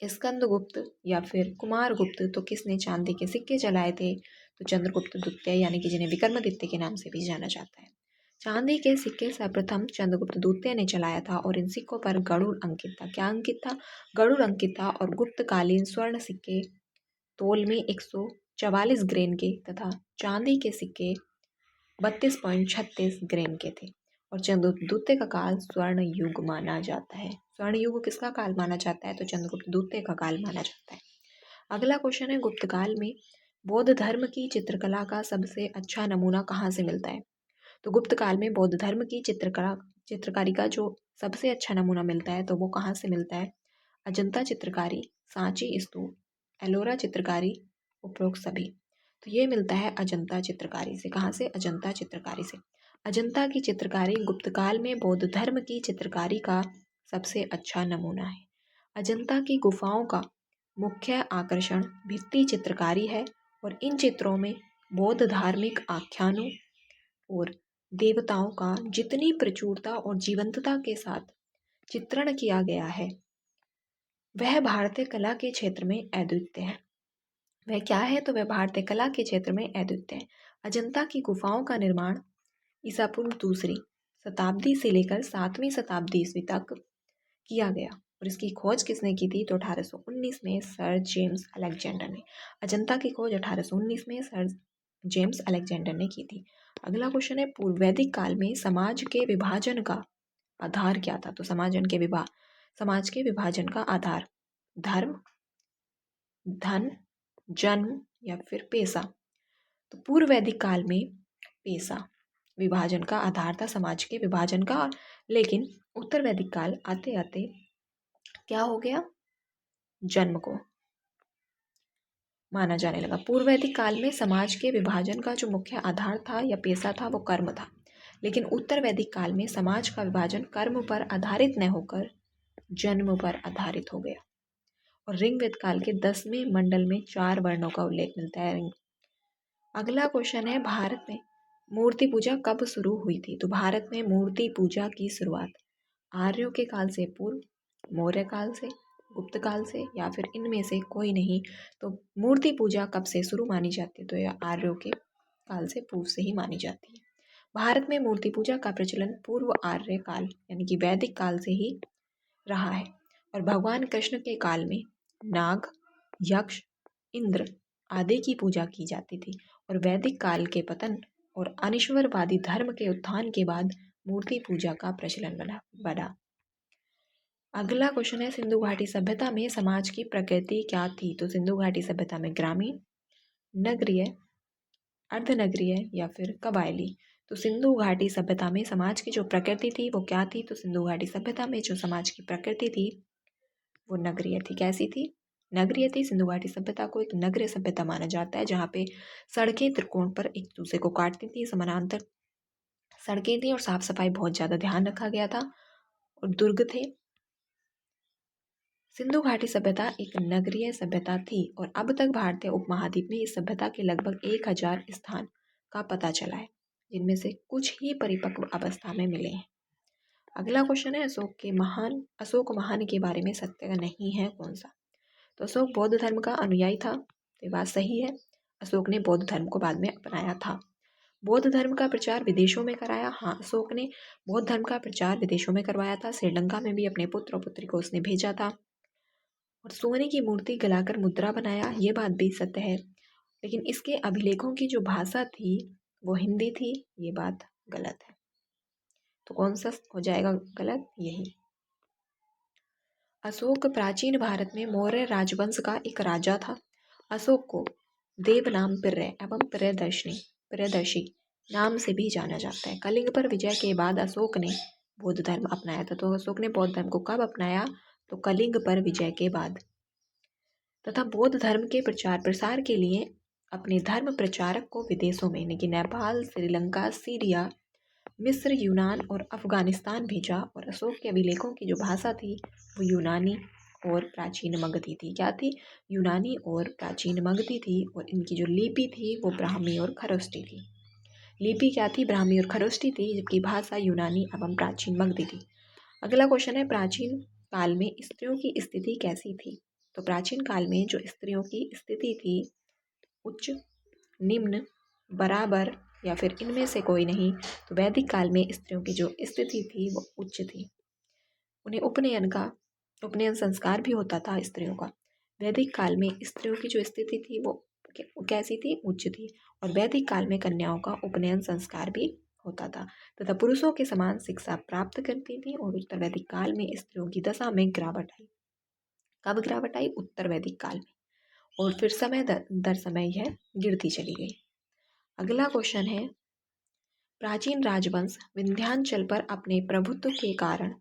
स्कंदगुप्त या फिर कुमारगुप्त? तो किसने चांदी के सिक्के चलाए थे? तो चंद्रगुप्त द्वितीय, यानी कि जिन्हें विक्रमादित्य के नाम से भी जाना जाता है। चांदी के सिक्के सर्वप्रथम चंद्रगुप्त द्वितीय ने चलाया था और इन सिक्कों पर गरुड़ अंकित था। क्या अंकित था? गरुड़ अंकित था। और गुप्तकालीन स्वर्ण सिक्के तोल में 144 ग्रेन के तथा चांदी के सिक्के 32.36 ग्रेन के थे। और चंद्रगुप्त द्वितीय का काल स्वर्ण युग माना जाता है। स्वर्ण युग किसका काल माना जाता है? तो चंद्रगुप्त द्वितीय का काल माना जाता है। अगला क्वेश्चन है, गुप्त काल में बौद्ध धर्म की चित्रकला का सबसे अच्छा नमूना कहाँ से मिलता है? तो गुप्त काल में बौद्ध धर्म की चित्रकारी का जो सबसे अच्छा नमूना मिलता है तो वो कहाँ से मिलता है? अजंता चित्रकारी, सांची स्तूप, एलोरा चित्रकारी, उपरोक्त सभी। तो ये मिलता है अजंता चित्रकारी से। कहाँ से? अजंता चित्रकारी से। अजंता की चित्रकारी गुप्त काल में बौद्ध धर्म की चित्रकारी का सबसे अच्छा नमूना है। अजंता की गुफाओं का मुख्य आकर्षण भित्ति चित्रकारी है और इन चित्रों में बौद्ध धार्मिक आख्यानों और देवताओं का जितनी प्रचुरता और जीवंतता के साथ चित्रण किया गया है वह भारतीय कला के क्षेत्र में अद्वितीय है। वह क्या है? तो वह भारतीय कला के क्षेत्र में अद्वितीय है। अजंता की गुफाओं का निर्माण ईसा पूर्व 2वीं शताब्दी से लेकर 7वीं शताब्दी ईस्वी तक किया गया और इसकी खोज किसने की थी? तो 1819 में सर जेम्स अलेक्जेंडर ने। अजंता की खोज 1819 में सर जेम्स अलेक्जेंडर ने की थी। अगला क्वेश्चन है, पूर्व वैदिक काल में समाज के विभाजन का आधार क्या था? तो समाज के विभाजन का आधार धर्म, धन, जन्म या फिर पेशा? तो पूर्व वैदिक काल में पेशा, विभाजन का आधार था, समाज के विभाजन का। लेकिन उत्तर वैदिक काल आते आते क्या हो गया, जन्म को माना जाने लगा। पूर्व वैदिक काल में समाज के विभाजन का जो मुख्य आधार था या पेशा था वो कर्म था, लेकिन उत्तर वैदिक काल में समाज का विभाजन कर्म पर आधारित न होकर जन्म पर आधारित हो गया। और ऋग्वेद काल के 10वें मंडल में 4 वर्णों का उल्लेख मिलता है। अगला क्वेश्चन है, भारत में मूर्ति पूजा कब शुरू हुई थी? तो भारत में मूर्ति पूजा की शुरुआत आर्यों के काल से पूर्व, मौर्य काल से, गुप्त काल से, या फिर इनमें से कोई नहीं। तो मूर्ति पूजा कब से शुरू मानी जाती है? तो यह आर्यों के काल से पूर्व से ही मानी जाती है। भारत में मूर्ति पूजा का प्रचलन पूर्व आर्य काल यानी कि वैदिक काल से ही रहा है। और भगवान कृष्ण के काल में नाग, यक्ष, इंद्र आदि की पूजा की जाती थी। और वैदिक काल के पतन और अनीश्वरवादी धर्म के उत्थान के बाद मूर्ति पूजा का प्रचलन बढ़ा। अगला क्वेश्चन है, सिंधु घाटी सभ्यता में समाज की प्रकृति क्या थी? तो सिंधु घाटी सभ्यता में ग्रामीण, नगरीय, अर्धनगरीय या फिर कबायली। तो सिंधु घाटी सभ्यता में समाज की जो प्रकृति थी वो क्या थी? तो सिंधु घाटी सभ्यता में जो समाज की प्रकृति थी वो नगरीय थी। कैसी थी? नगरीय थी। सिंधु घाटी सभ्यता को एक नगरीय सभ्यता माना जाता है, जहाँ पे सड़कें त्रिकोण पर एक दूसरे को काटती थी, समानांतर सड़कें थी और साफ सफाई बहुत ज़्यादा ध्यान रखा गया था और दुर्ग थे। सिंधु घाटी सभ्यता एक नगरीय सभ्यता थी और अब तक भारतीय उपमहाद्वीप में इस सभ्यता के लगभग 1000 स्थान का पता चला है, जिनमें से कुछ ही परिपक्व अवस्था में मिले हैं। अगला क्वेश्चन है, अशोक महान के बारे में सत्य नहीं है कौन सा? तो अशोक बौद्ध धर्म का अनुयायी था। तो ये बात सही है, अशोक ने बौद्ध धर्म को बाद में अपनाया था। बौद्ध धर्म का प्रचार विदेशों में कराया। हाँ, अशोक ने बौद्ध धर्म का प्रचार विदेशों में करवाया था। श्रीलंका में भी अपने पुत्र और पुत्री को उसने भेजा था। और सोने की मूर्ति गलाकर मुद्रा बनाया, ये बात भी सत्य है। लेकिन इसके अभिलेखों की जो भाषा थी वो हिंदी थी, ये बात गलत है। तो कौन सा हो जाएगा गलत? यही। अशोक प्राचीन भारत में मौर्य राजवंश का एक राजा था। अशोक को देवनामप्रिय एवं प्रियदर्शी नाम से भी जाना जाता है। कलिंग पर विजय के बाद अशोक ने बौद्ध धर्म अपनाया था। तो अशोक ने बौद्ध धर्म को कब अपनाया? तो कलिंग पर विजय के बाद। तथा बौद्ध धर्म के प्रचार प्रसार के लिए अपने धर्म प्रचारक को विदेशों में यानी कि नेपाल, श्रीलंका, सीरिया, मिस्र, यूनान और अफगानिस्तान भेजा। और अशोक के अभिलेखों की जो भाषा थी वो यूनानी और प्राचीन मगधी थी। क्या थी? यूनानी और प्राचीन मगधी थी। और इनकी जो लिपि थी वो ब्राह्मी और खरोष्टी थी। लिपि क्या थी? ब्राह्मी और खरोष्टी थी, जबकि भाषा यूनानी एवं प्राचीन मगधी थी। अगला क्वेश्चन है, प्राचीन काल में स्त्रियों की स्थिति कैसी थी? तो प्राचीन काल में जो स्त्रियों की स्थिति थी उच्च, निम्न, बराबर या फिर इनमें से कोई नहीं। तो वैदिक काल में स्त्रियों की जो स्थिति थी वो उच्च थी। उन्हें उपनयन संस्कार भी होता था स्त्रियों का। वैदिक काल में स्त्रियों की जो स्थिति थी वो कैसी थी? उच्च थी। और वैदिक काल में कन्याओं का उपनयन संस्कार भी होता था तथा पुरुषों के समान शिक्षा प्राप्त करती थी। और उत्तर वैदिक काल में स्त्रियों की दशा में गिरावट आई। कब गिरावट आई? उत्तर वैदिक काल में। और फिर समय दर समय यह गिरती चली गई। अगला क्वेश्चन है, प्राचीन राजवंश विंध्याचल पर अपने प्रभुत्व के कारण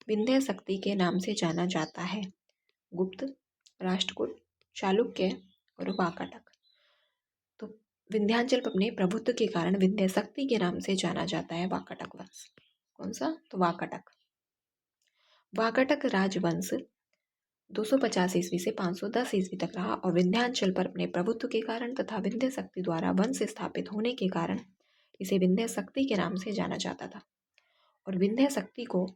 विंध्य शक्ति के नाम से जाना जाता है। गुप्त, राष्ट्रकूट, चालुक्य और वाकाटक। तो विंध्याचल पर अपने प्रभुत्व के कारण विंध्य शक्ति के नाम से जाना जाता है वाकाटक वंश। कौन सा? तो वाकाटक। वाकाटक राजवंश 250 ईस्वी से 510 ईस्वी तक रहा और विंध्याचल पर अपने प्रभुत्व के कारण तथा विंध्य शक्ति द्वारा वंश स्थापित होने के कारण इसे विंध्य शक्ति के नाम से जाना जाता था। और विंध्य शक्ति को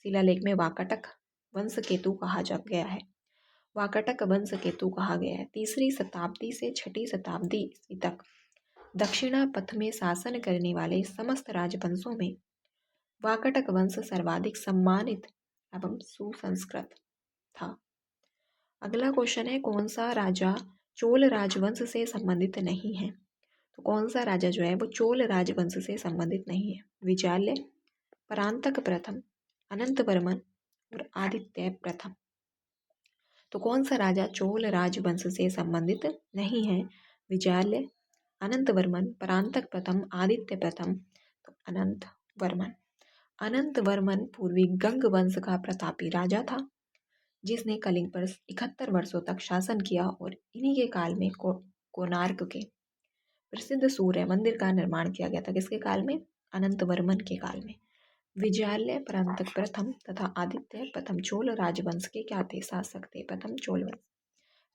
शिलालेख में वाकाटक वंश केतु कहा जा गया है। वाकाटक वंश केतु कहा गया है। 3री शताब्दी से 6ठी शताब्दी ईस्वी तक दक्षिणा पथ में शासन करने वाले समस्त राजवंशों में वाकाटक वंश सर्वाधिक सम्मानित एवं सुसंस्कृत था। अगला क्वेश्चन है, कौन सा राजा चोल राजवंश से संबंधित नहीं है? तो कौन सा राजा जो है वो चोल राजवंश से संबंधित नहीं है? विजयालय, परांतक प्रथम, अनंतवर्मन और आदित्य प्रथम। तो कौन सा राजा चोल राजवंश से संबंधित नहीं है? विजयालय, अनंतवर्मन, परांतक प्रथम, आदित्य प्रथम। तो अनंत वर्मन। अनंत वर्मन पूर्वी गंग वंश का प्रतापी राजा था जिसने कलिंग पर 71 वर्षों तक शासन किया और इन्हीं के काल में कोणार्क के प्रसिद्ध सूर्य मंदिर का निर्माण किया गया था। किसके काल में? अनंत वर्मन के काल में। विजयालय परांतक प्रथम तथा आदित्य प्रथम चोल राजवंश के क्या थे? शासक थे। प्रथम चोल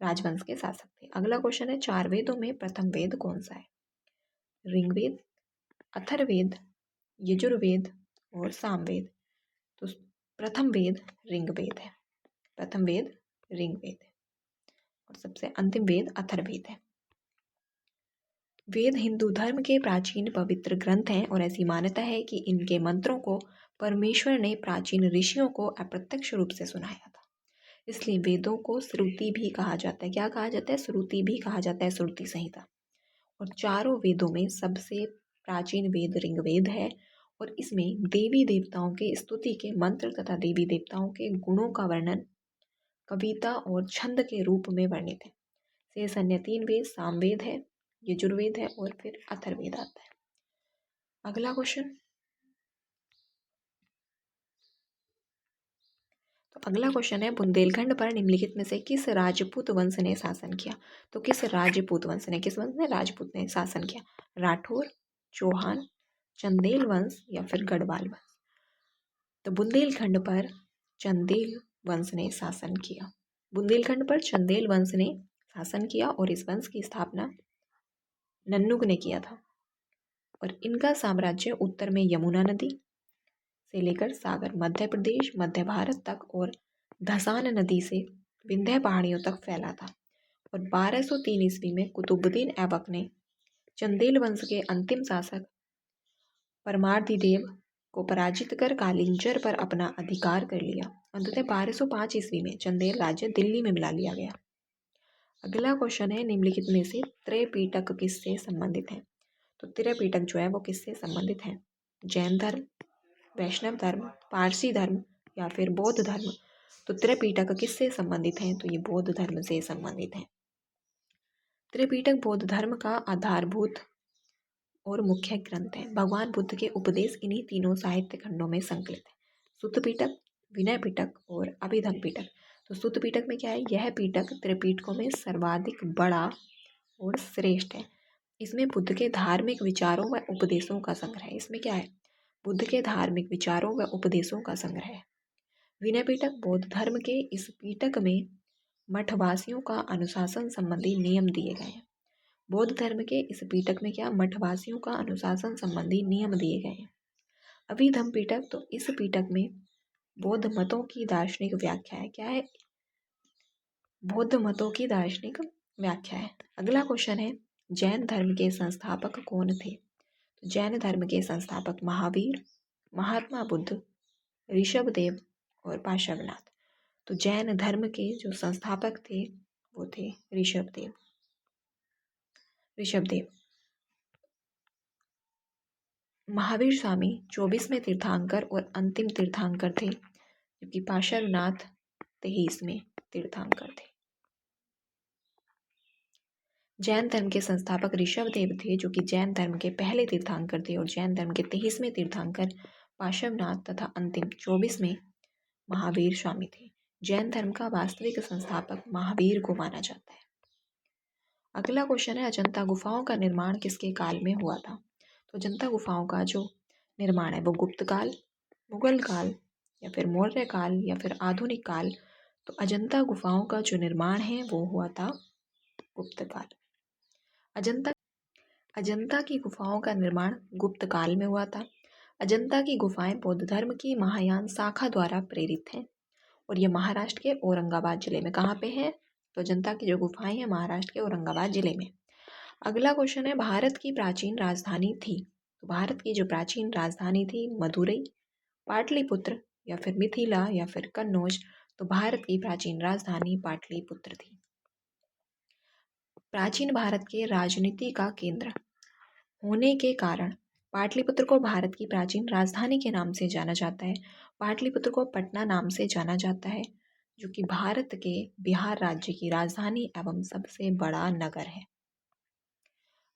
राजवंश के शासक थे। अगला क्वेश्चन है, चार वेदों में प्रथम वेद कौन सा है? ऋग्वेद, अथर्ववेद, यजुर्वेद और सामवेद। तो प्रथम वेद ऋग्वेद है। प्रथम वेद ऋग्वेद है और सबसे अंतिम वेद अथर्ववेद है। वेद हिंदू धर्म के प्राचीन पवित्र ग्रंथ हैं और ऐसी मान्यता है कि इनके मंत्रों को परमेश्वर ने प्राचीन ऋषियों को अप्रत्यक्ष रूप से सुनाया था। इसलिए वेदों को श्रुति भी कहा जाता है। क्या कहा जाता है? श्रुति भी कहा जाता है, श्रुति संहिता। और चारों वेदों में सबसे प्राचीन वेद ऋग्वेद है और इसमें देवी देवताओं के स्तुति के मंत्र तथा देवी देवताओं के गुणों का वर्णन कविता और छंद के रूप में वर्णित है। शेष अन्य तीन वेद सामवेद है, यजुर्वेद है और फिर अथर्ववेद आता है। अगला क्वेश्चन, तो अगला क्वेश्चन है, बुंदेलखंड पर निम्नलिखित में से किस राजपूत वंश ने शासन किया? तो किस राजपूत वंश ने, किस वंश ने? राजपूत ने शासन किया। राठौर, चौहान, चंदेल वंश या फिर गढ़वाल वंश। तो बुंदेलखंड पर चंदेल वंश ने शासन किया। बुंदेलखंड पर चंदेल वंश ने शासन किया और इस वंश की स्थापना नन्नुग ने किया था। और इनका साम्राज्य उत्तर में यमुना नदी से लेकर सागर, मध्य प्रदेश, मध्य भारत तक और धसान नदी से विंध्य पहाड़ियों तक फैला था। और 1203 ईस्वी में कुतुबुद्दीन ऐबक ने चंदेल वंश के अंतिम शासक परमार्दिदेव को पराजित कर कालिंजर पर अपना अधिकार कर लिया। अंततः 1205 ईस्वी में चंदेल राज्य दिल्ली में मिला लिया गया। अगला क्वेश्चन है, निम्नलिखित में से त्रैपीटक किससे संबंधित है? तो त्रैपीटक जो है वो किससे संबंधित है? जैन धर्म, वैष्णव धर्म, पारसी धर्म या फिर बौद्ध धर्म। तो त्रैपीटक किससे संबंधित है? तो ये बौद्ध धर्म से संबंधित है। त्रैपीटक बौद्ध धर्म का आधारभूत और मुख्य ग्रंथ है। भगवान बुद्ध के उपदेश इन्हीं तीनों साहित्य खंडों में संकलित है। सुत्त पीटक, विनय पीटक और अभिधम्म पीटक। तो सुत्त पीटक में क्या है? यह पीटक त्रिपीटकों में सर्वाधिक बड़ा और श्रेष्ठ है। इसमें बुद्ध के धार्मिक विचारों व उपदेशों का संग्रह है। इसमें क्या है? बुद्ध के धार्मिक विचारों व उपदेशों का संग्रह है। विनय पीटक, बौद्ध धर्म के इस पीटक में मठवासियों का अनुशासन संबंधी नियम दिए गए हैं। बौद्ध धर्म के इस पीटक में क्या? मठवासियों का अनुशासन संबंधी नियम दिए गए हैं। अभिधम्म पीटक, तो इस पीटक में बौद्ध मतों की दार्शनिक व्याख्या है। क्या है? बौद्ध मतों की दार्शनिक व्याख्या है। अगला क्वेश्चन है, जैन धर्म के संस्थापक कौन थे? तो जैन धर्म के संस्थापक महावीर, महात्मा बुद्ध, ऋषभदेव और पार्श्वनाथ। तो जैन धर्म के जो संस्थापक थे वो थे ऋषभदेव। महावीर स्वामी 24वें तीर्थंकर और अंतिम तीर्थंकर थे, जबकि पार्श्वनाथ 23वें तीर्थंकर थे। जैन धर्म के संस्थापक ऋषभदेव थे, जो कि जैन धर्म के पहले तीर्थंकर थे, और जैन धर्म के 23वें तीर्थंकर पार्श्वनाथ तथा अंतिम 24वें महावीर स्वामी थे। जैन धर्म का वास्तविक संस्थापक महावीर को माना जाता है। अगला क्वेश्चन है, अजंता गुफाओं का निर्माण किसके काल में हुआ था? तो अजंता गुफाओं का जो निर्माण है वो गुप्त काल, मुगल काल या फिर मौर्य काल या फिर आधुनिक काल। तो अजंता गुफाओं का जो निर्माण है वो हुआ था गुप्त काल। अजंता की गुफाओं का निर्माण गुप्त काल में हुआ था। अजंता की गुफाएं बौद्ध धर्म की महायान शाखा द्वारा प्रेरित हैं और ये महाराष्ट्र के औरंगाबाद जिले में, कहाँ पे है? तो अजंता की जो गुफाएं हैं महाराष्ट्र के औरंगाबाद जिले में। अगला क्वेश्चन है, भारत की प्राचीन राजधानी थी। तो भारत की जो प्राचीन राजधानी थी मदुरई, पाटलिपुत्र या फिर मिथिला या फिर कन्नौज। तो भारत की प्राचीन राजधानी पाटलिपुत्र थी। प्राचीन भारत के राजनीति का केंद्र होने के कारण पाटलिपुत्र को भारत की प्राचीन राजधानी के नाम से जाना जाता है। पाटलिपुत्र को पटना नाम से जाना जाता है, जो कि भारत के बिहार राज्य की राजधानी एवं सबसे बड़ा नगर है।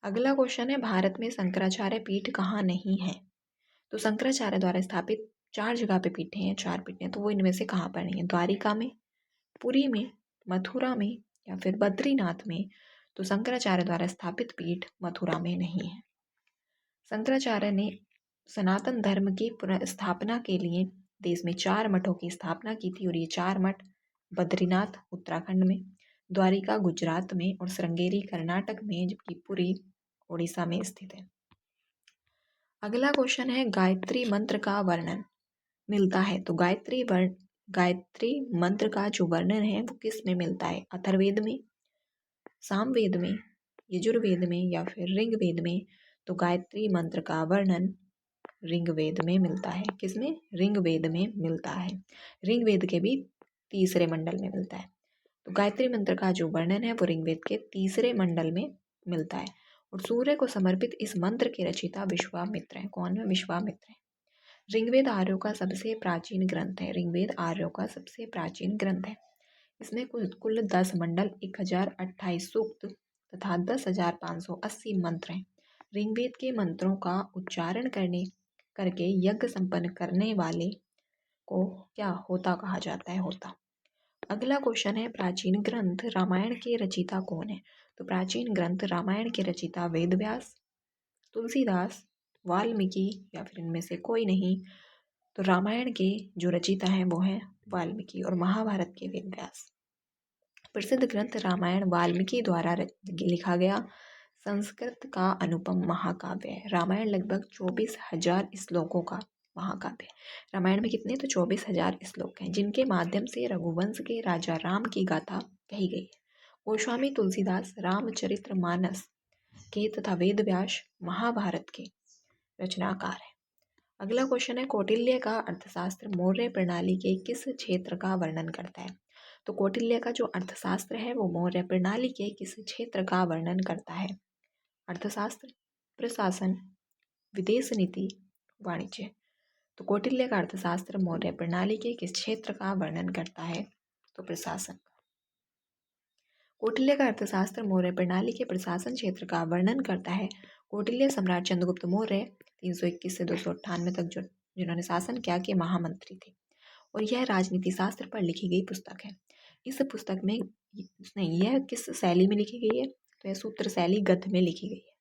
अगला क्वेश्चन है, भारत में शंकराचार्य पीठ कहाँ नहीं है? तो शंकराचार्य द्वारा स्थापित 4 जगह पे पीठें हैं, 4 पीठें, तो वो इनमें से कहाँ पर नहीं है? द्वारिका में, पुरी में, मथुरा में या फिर बद्रीनाथ में। तो शंकराचार्य द्वारा स्थापित पीठ मथुरा में नहीं है। शंकराचार्य ने सनातन धर्म की पुनर्स्थापना के लिए देश में 4 मठों की स्थापना की थी, और ये 4 मठ बद्रीनाथ उत्तराखंड में, द्वारिका गुजरात में और श्रृंगेरी कर्नाटक में, जबकि पुरी उड़ीसा में स्थित है। अगला क्वेश्चन है गायत्री मंत्र का वर्णन मिलता है। तो गायत्री मंत्र का जो वर्णन है वो किस में मिलता है? अथर्ववेद में, सामवेद में, यजुर्वेद में या फिर ऋग्वेद में? तो गायत्री मंत्र का वर्णन ऋग्वेद में मिलता है। किसमें? ऋग्वेद में मिलता है। ऋग्वेद के भी 3रे मंडल में मिलता है। तो गायत्री मंत्र का जो वर्णन है वो ऋग्वेद के 3रे मंडल में मिलता है। और सूर्य को समर्पित इस मंत्र के रचयिता विश्वामित्र हैं। कौन है? विश्वामित्र हैं। ऋग्वेद आर्यों का सबसे प्राचीन ग्रंथ है। ऋग्वेद आर्यों का सबसे प्राचीन ग्रंथ है। इसमें कुल 10 मंडल, 1028 सूक्त तथा 10,580 मंत्र हैं। ऋग्वेद के मंत्रों का उच्चारण करके यज्ञ संपन्न करने वाले को क्या होता कहा जाता है? होता। अगला क्वेश्चन है प्राचीन ग्रंथ रामायण के रचयिता कौन है? तो प्राचीन ग्रंथ रामायण के रचयिता वेदव्यास, तुलसीदास, वाल्मीकि या फिर इनमें से कोई नहीं। तो रामायण के जो रचयिता हैं वो हैं वाल्मीकि, और महाभारत के वेदव्यास। प्रसिद्ध ग्रंथ रामायण वाल्मीकि द्वारा लिखा गया संस्कृत का अनुपम महाकाव्य है। रामायण लगभग 24,000 श्लोकों का महाकाव्य है। रामायण में कितने? तो 24,000 श्लोक हैं, जिनके माध्यम से रघुवंश के राजा राम की गाथा कही गई है। गोस्वामी तुलसीदास रामचरितमानस के तथा वेदव्यास महाभारत के रचनाकार है। अगला क्वेश्चन है कौटिल्य का अर्थशास्त्र मौर्य प्रणाली के किस क्षेत्र का वर्णन करता है? तो कौटिल्य का जो अर्थशास्त्र है वो मौर्य प्रणाली के किस क्षेत्र का वर्णन करता है? अर्थशास्त्र, प्रशासन, विदेश नीति, वाणिज्य। तो कौटिल्य का अर्थशास्त्र मौर्य प्रणाली के किस क्षेत्र का वर्णन करता है? तो प्रशासन। कौटिल्य का अर्थशास्त्र मौर्य प्रणाली के प्रशासन क्षेत्र का वर्णन करता है। कौटिल्य सम्राट चंद्रगुप्त मौर्य 321 से 298 तक जिन्होंने शासन किया के महामंत्री थे, और यह राजनीति शास्त्र पर लिखी गई पुस्तक है। इस पुस्तक में यह किस शैली में लिखी गई है? तो यह सूत्र शैली गद्य में लिखी गई है।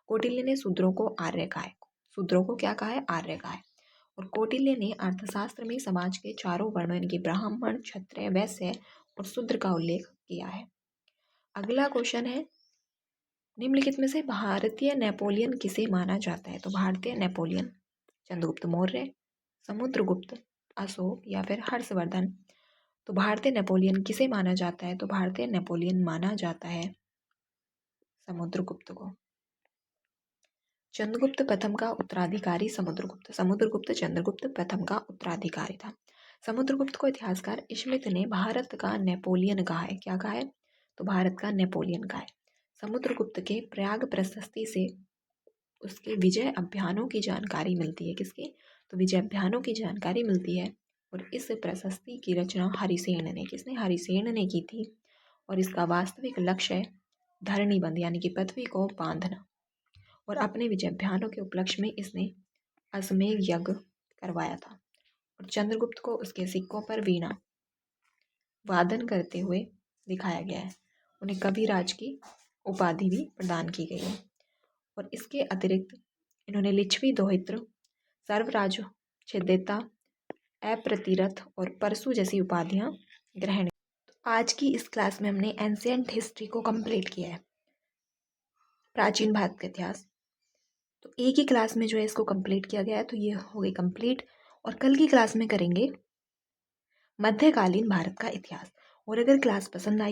कौटिल्य ने शूद्रों को आर्य कहा है। शूद्रों को क्या कहा है? आर्य कहा है। और कौटिल्य ने अर्थशास्त्र में समाज के 4 वर्णों यानी कि ब्राह्मण, क्षत्रिय, वैश्य और शूद्र का उल्लेख किया है। अगला क्वेश्चन है निम्नलिखित में से भारतीय नेपोलियन किसे माना जाता है? तो भारतीय नेपोलियन चंद्रगुप्त मौर्य, समुद्रगुप्त, अशोक या फिर हर्षवर्धन। तो भारतीय नेपोलियन किसे माना जाता है? तो भारतीय नेपोलियन माना जाता है समुद्रगुप्त को। चंद्रगुप्त प्रथम का उत्तराधिकारी समुद्रगुप्त। समुद्रगुप्त चंद्रगुप्त प्रथम का उत्तराधिकारी था। समुद्रगुप्त को इतिहासकार स्मिथ ने भारत का नेपोलियन कहा है। क्या कहा है? तो भारत का नेपोलियन कहा है। समुद्रगुप्त के प्रयाग प्रशस्ति से उसके विजय अभियानों की जानकारी मिलती है। किसकी? तो विजय अभियानों की जानकारी मिलती है। और इस प्रशस्ति की रचना हरिसेन ने, किसने? हरिसेन ने की थी। और इसका वास्तविक लक्ष्य है धरणी बंध यानी कि पृथ्वी को बांधना। और अपने विजय अभियानों के उपलक्ष्य में इसने अश्वमेध यज्ञ करवाया था। और चंद्रगुप्त को उसके सिक्कों पर वीणा वादन करते हुए दिखाया गया है। उन्हें कविराज की उपाधि भी प्रदान की गई है। और इसके अतिरिक्त इन्होंने लिच्छवी दोहित्र, सर्वराज छिदेता, अप्रतिरथ और परशु जैसी उपाधियां ग्रहण की। आज की इस क्लास में हमने एंशिएंट हिस्ट्री को कंप्लीट किया है, प्राचीन भारत का इतिहास। तो एक ही क्लास में जो है इसको कंप्लीट किया गया है, तो ये हो गई कंप्लीट। और कल की क्लास में करेंगे मध्यकालीन भारत का इतिहास। और अगर क्लास पसंद आई